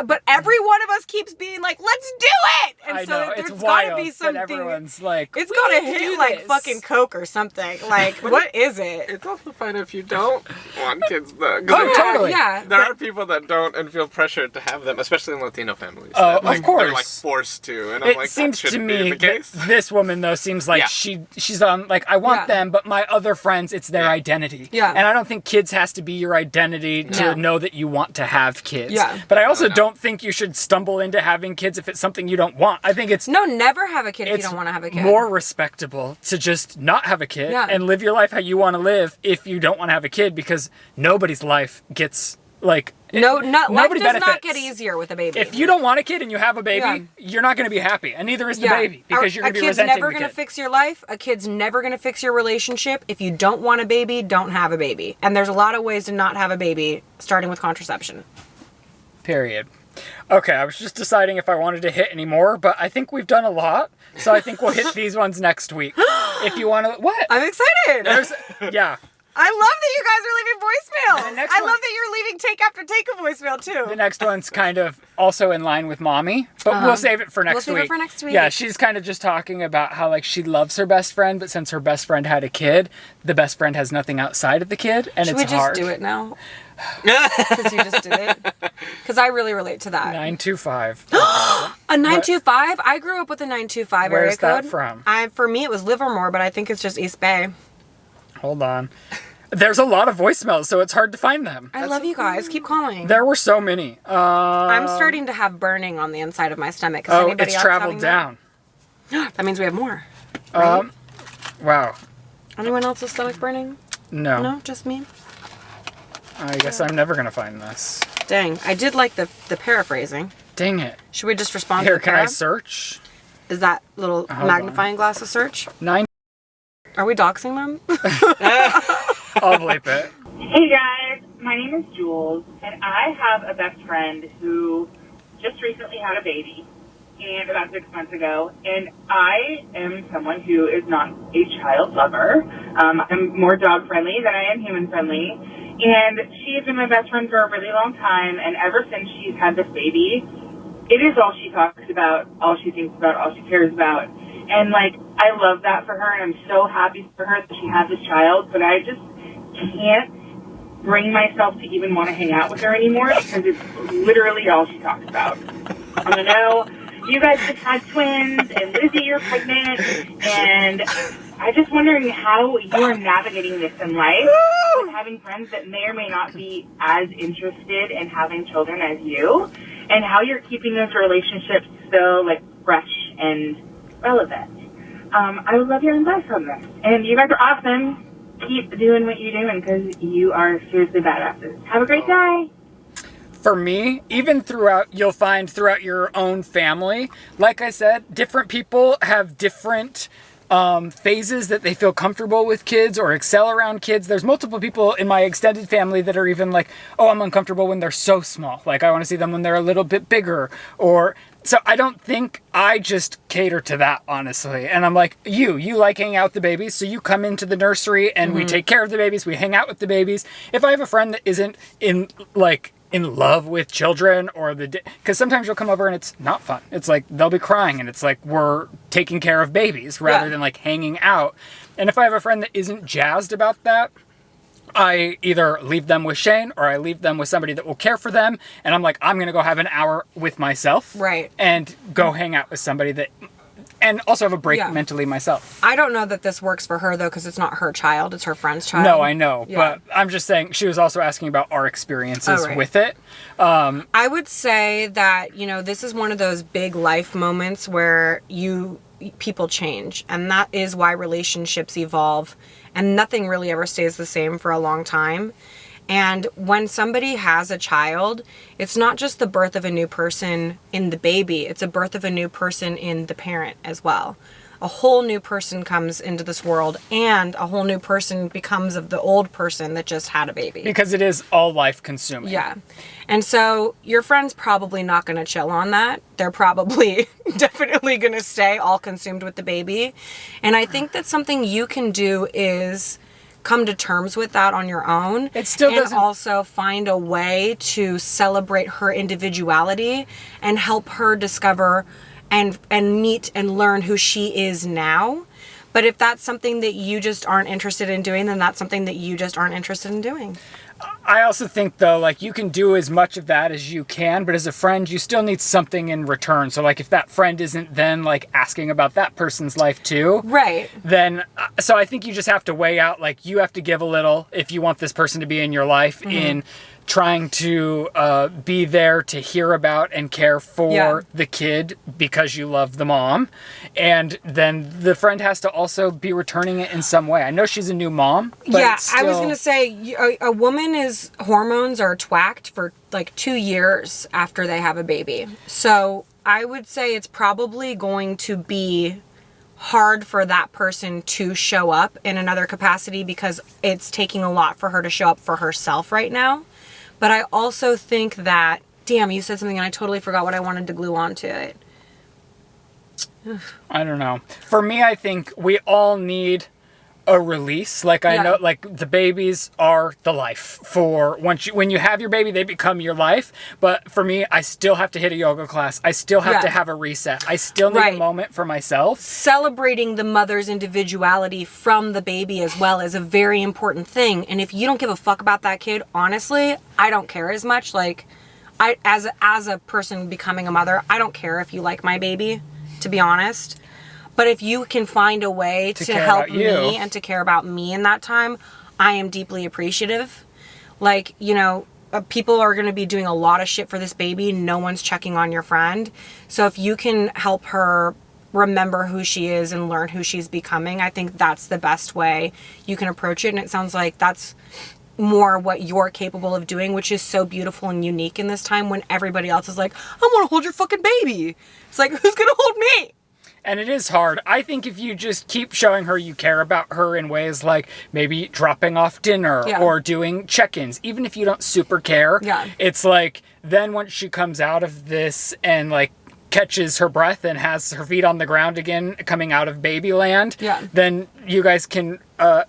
but every one of us keeps being like, let's do it! And I so know, there's it's gotta wild be something... that everyone's like, it's gotta "We hit do like this." fucking Coke or something. Like, what is it? It's also fine if you don't want kids, though. Oh, totally. Yeah. There are people that don't and feel pressured to have them, especially in Latino families. Oh, that, like, of course. They're, like, forced to. And I'm It like, seems that to shouldn't be me the case. that this woman, though, seems like she's like, I want them, but my other friends, it's their identity. Yeah. And I don't think kids has to be your identity to know that you want to have kids. Yeah. But I also don't think you should stumble into having kids if it's something you don't want. I think it's... No, never have a kid if you don't want to have a kid. more respectable to just not have a kid and live your life how you want to live if you don't want to have a kid, because nobody's life gets, like... life nobody does benefits. not get easier with a baby. If you don't want a kid and you have a baby, you're not going to be happy, and neither is the baby, because you're going to be resenting A kid's never the going to kid. fix your life. A kid's never going to fix your relationship. If you don't want a baby, don't have a baby. And there's a lot of ways to not have a baby, starting with contraception. Period. Okay, I was just deciding if I wanted to hit any more, but I think we've done a lot, so I think we'll hit these ones next week. If you want to... What? I'm excited. Yeah. I love that you guys are leaving voicemails. The next I one- love that you're leaving take after take of voicemail, too. The next one's kind of also in line with Mommy, but we'll save it for next week. We'll save it for next week. Yeah, she's kind of just talking about how, like, she loves her best friend, but since her best friend had a kid, the best friend has nothing outside of the kid, and Should it's we hard. just do it now? Because you just did it? Because I really relate to that. 925. A 925? I grew up with a 925 area Where's code. that from? For me, it was Livermore, but I think it's just East Bay. Hold on. There's a lot of voicemails, so it's hard to find them. I love you guys. Keep calling. There were so many. I'm starting to have burning on the inside of my stomach. Oh, it's traveled down. That means we have more. Wow. Anyone else's stomach burning? No. No, just me? I guess I'm never going to find this. Dang, I did like the paraphrasing. Dang it. Should we just respond Here, to the can I para? search? Is that little Hold magnifying glass a search? 9. Are we doxing them? I'll bleep it. Hey guys, my name is Jules, and I have a best friend who just recently had a baby, and about 6 months ago, and I am someone who is not a child lover. I'm more dog friendly than I am human friendly, and she has been my best friend for a really long time, and ever since she's had this baby, it is all she talks about, all she thinks about, all she cares about. And, like, I love that for her, and I'm so happy for her that she had this child, but I just can't bring myself to even want to hang out with her anymore because it's literally all she talks about. I know you guys just had twins, and Lizzie, you're pregnant, and I'm just wondering how you're navigating this in life with having friends that may or may not be as interested in having children as you, and how you're keeping those relationships so, like, fresh and relevant. I would love your advice on this. And you guys are awesome. Keep doing what you're doing because you are seriously badasses. Have a great day. for me, even you'll find throughout your own family, like I said, different people have different phases that they feel comfortable with kids or excel around kids. There's multiple people in my extended family that are even like, oh, I'm uncomfortable when they're so small. Like, I want to see them when they're a little bit bigger. So I don't think I just cater to that, honestly. And I'm like, you like hanging out with the babies, so you come into the nursery and we take care of the babies, we hang out with the babies. If I have a friend that isn't in love with children, or because sometimes you'll come over and it's not fun. It's like they'll be crying and it's like we're taking care of babies rather than like hanging out. And if I have a friend that isn't jazzed about that, I either leave them with Shane or I leave them with somebody that will care for them. And I'm like, I'm going to go have an hour with myself. Right. And go hang out with somebody that, and also have a break mentally myself. I don't know that this works for her, though, because it's not her child. It's her friend's child. No, I know. Yeah. But I'm just saying, she was also asking about our experiences with it. I would say that, this is one of those big life moments where people change. And that is why relationships evolve. And nothing really ever stays the same for a long time. And when somebody has a child, it's not just the birth of a new person in the baby, it's a birth of a new person in the parent as well. A whole new person comes into this world, and a whole new person becomes of the old person that just had a baby. Because it is all life consuming. Yeah. And so your friend's probably not going to chill on that. They're probably definitely going to stay all consumed with the baby. And I think that something you can do is come to terms with that on your own. It still doesn't. And also find a way to celebrate her individuality and help her discover and meet and learn who she is now. But if that's something that you just aren't interested in doing, then that's something that you just aren't interested in doing. I also think, though, like, you can do as much of that as you can, but as a friend, you still need something in return. So, like, if that friend isn't then, like, asking about that person's life, too. Right. Then, so I think you just have to weigh out, like, you have to give a little if you want this person to be in your life in trying to be there to hear about and care for the kid because you love the mom. And then the friend has to also be returning it in some way. I know she's a new mom, but I was going to say, a woman's hormones are twacked for like 2 years after they have a baby. So I would say it's probably going to be hard for that person to show up in another capacity because it's taking a lot for her to show up for herself right now. But I also think that, damn, you said something and I totally forgot what I wanted to glue onto it. I don't know. For me, I think we all need a release. Like, I know, like, the babies are the life. When you have your baby, they become your life. But for me, I still have to hit a yoga class. I still have to have a reset. I still need a moment for myself. Celebrating the mother's individuality from the baby as well is a very important thing. And if you don't give a fuck about that kid, honestly, I don't care as much. Like, as a person becoming a mother, I don't care if you like my baby, to be honest. But if you can find a way to help me and to care about me in that time, I am deeply appreciative. Like, people are going to be doing a lot of shit for this baby. No one's checking on your friend. So if you can help her remember who she is and learn who she's becoming, I think that's the best way you can approach it. And it sounds like that's more what you're capable of doing, which is so beautiful and unique in this time when everybody else is like, I want to hold your fucking baby. It's like, who's going to hold me? And it is hard. I think if you just keep showing her you care about her in ways like maybe dropping off dinner or doing check-ins, even if you don't super care, it's like then once she comes out of this and like catches her breath and has her feet on the ground again coming out of babyland, then you guys can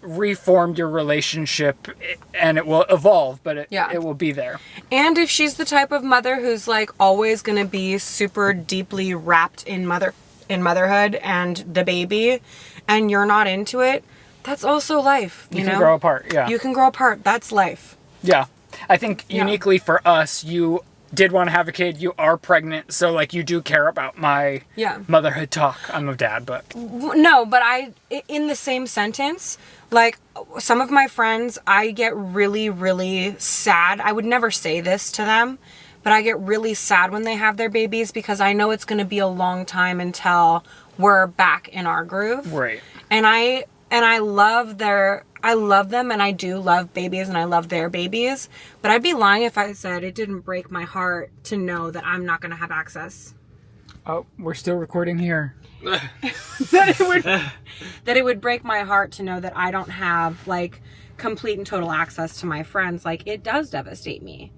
reform your relationship and it will evolve, but it will be there. And if she's the type of mother who's like always going to be super deeply wrapped in motherhood and the baby, and you're not into it, that's also life. You can grow apart. You can grow apart. That's life. Yeah. I think uniquely for us, you did want to have a kid, you are pregnant, so like you do care about my motherhood talk. I'm a dad, but no, but in the same sentence, like some of my friends, I get really, really sad. I would never say this to them, but I get really sad when they have their babies because I know it's going to be a long time until we're back in our groove. Right. And I love I love them and I do love babies and I love their babies, but I'd be lying if I said it didn't break my heart to know that I'm not going to have access. Oh, we're still recording here. that it would break my heart to know that I don't have like complete and total access to my friends. Like, it does devastate me.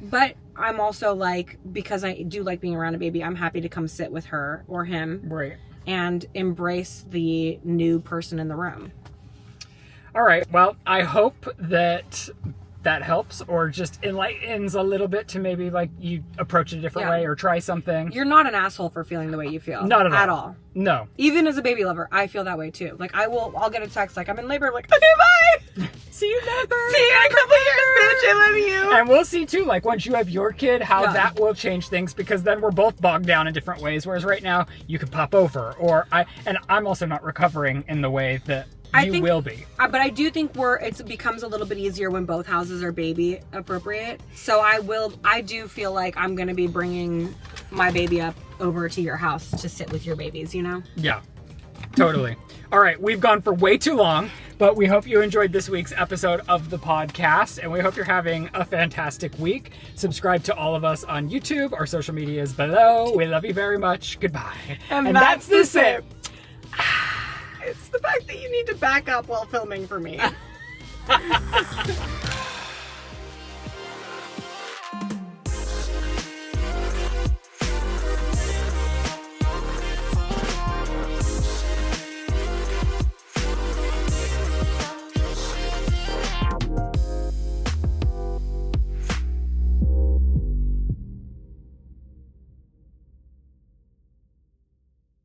But I'm also like, because I do like being around a baby, I'm happy to come sit with her or him. Right. And embrace the new person in the room. All right. Well, I hope that helps or just enlightens a little bit to maybe like you approach it a different way or try something. You're not an asshole for feeling the way you feel. Not at all. No. Even as a baby lover, I feel that way too. Like I'll get a text like I'm in labor. I'm like, okay, bye. See you never. See you in a couple years, bitch. I love you. And we'll see too, like once you have your kid, how that will change things, because then we're both bogged down in different ways. Whereas right now you can pop over, I'm also not recovering in the way that I think, will be. But I do think it becomes a little bit easier when both houses are baby appropriate. So I do feel like I'm going to be bringing my baby up over to your house to sit with your babies, you know? Yeah, totally. All right, we've gone for way too long, but we hope you enjoyed this week's episode of the podcast, and we hope you're having a fantastic week. Subscribe to all of us on YouTube. Our social media is below. We love you very much. Goodbye. And that's the sip. It's the fact that you need to back up while filming for me.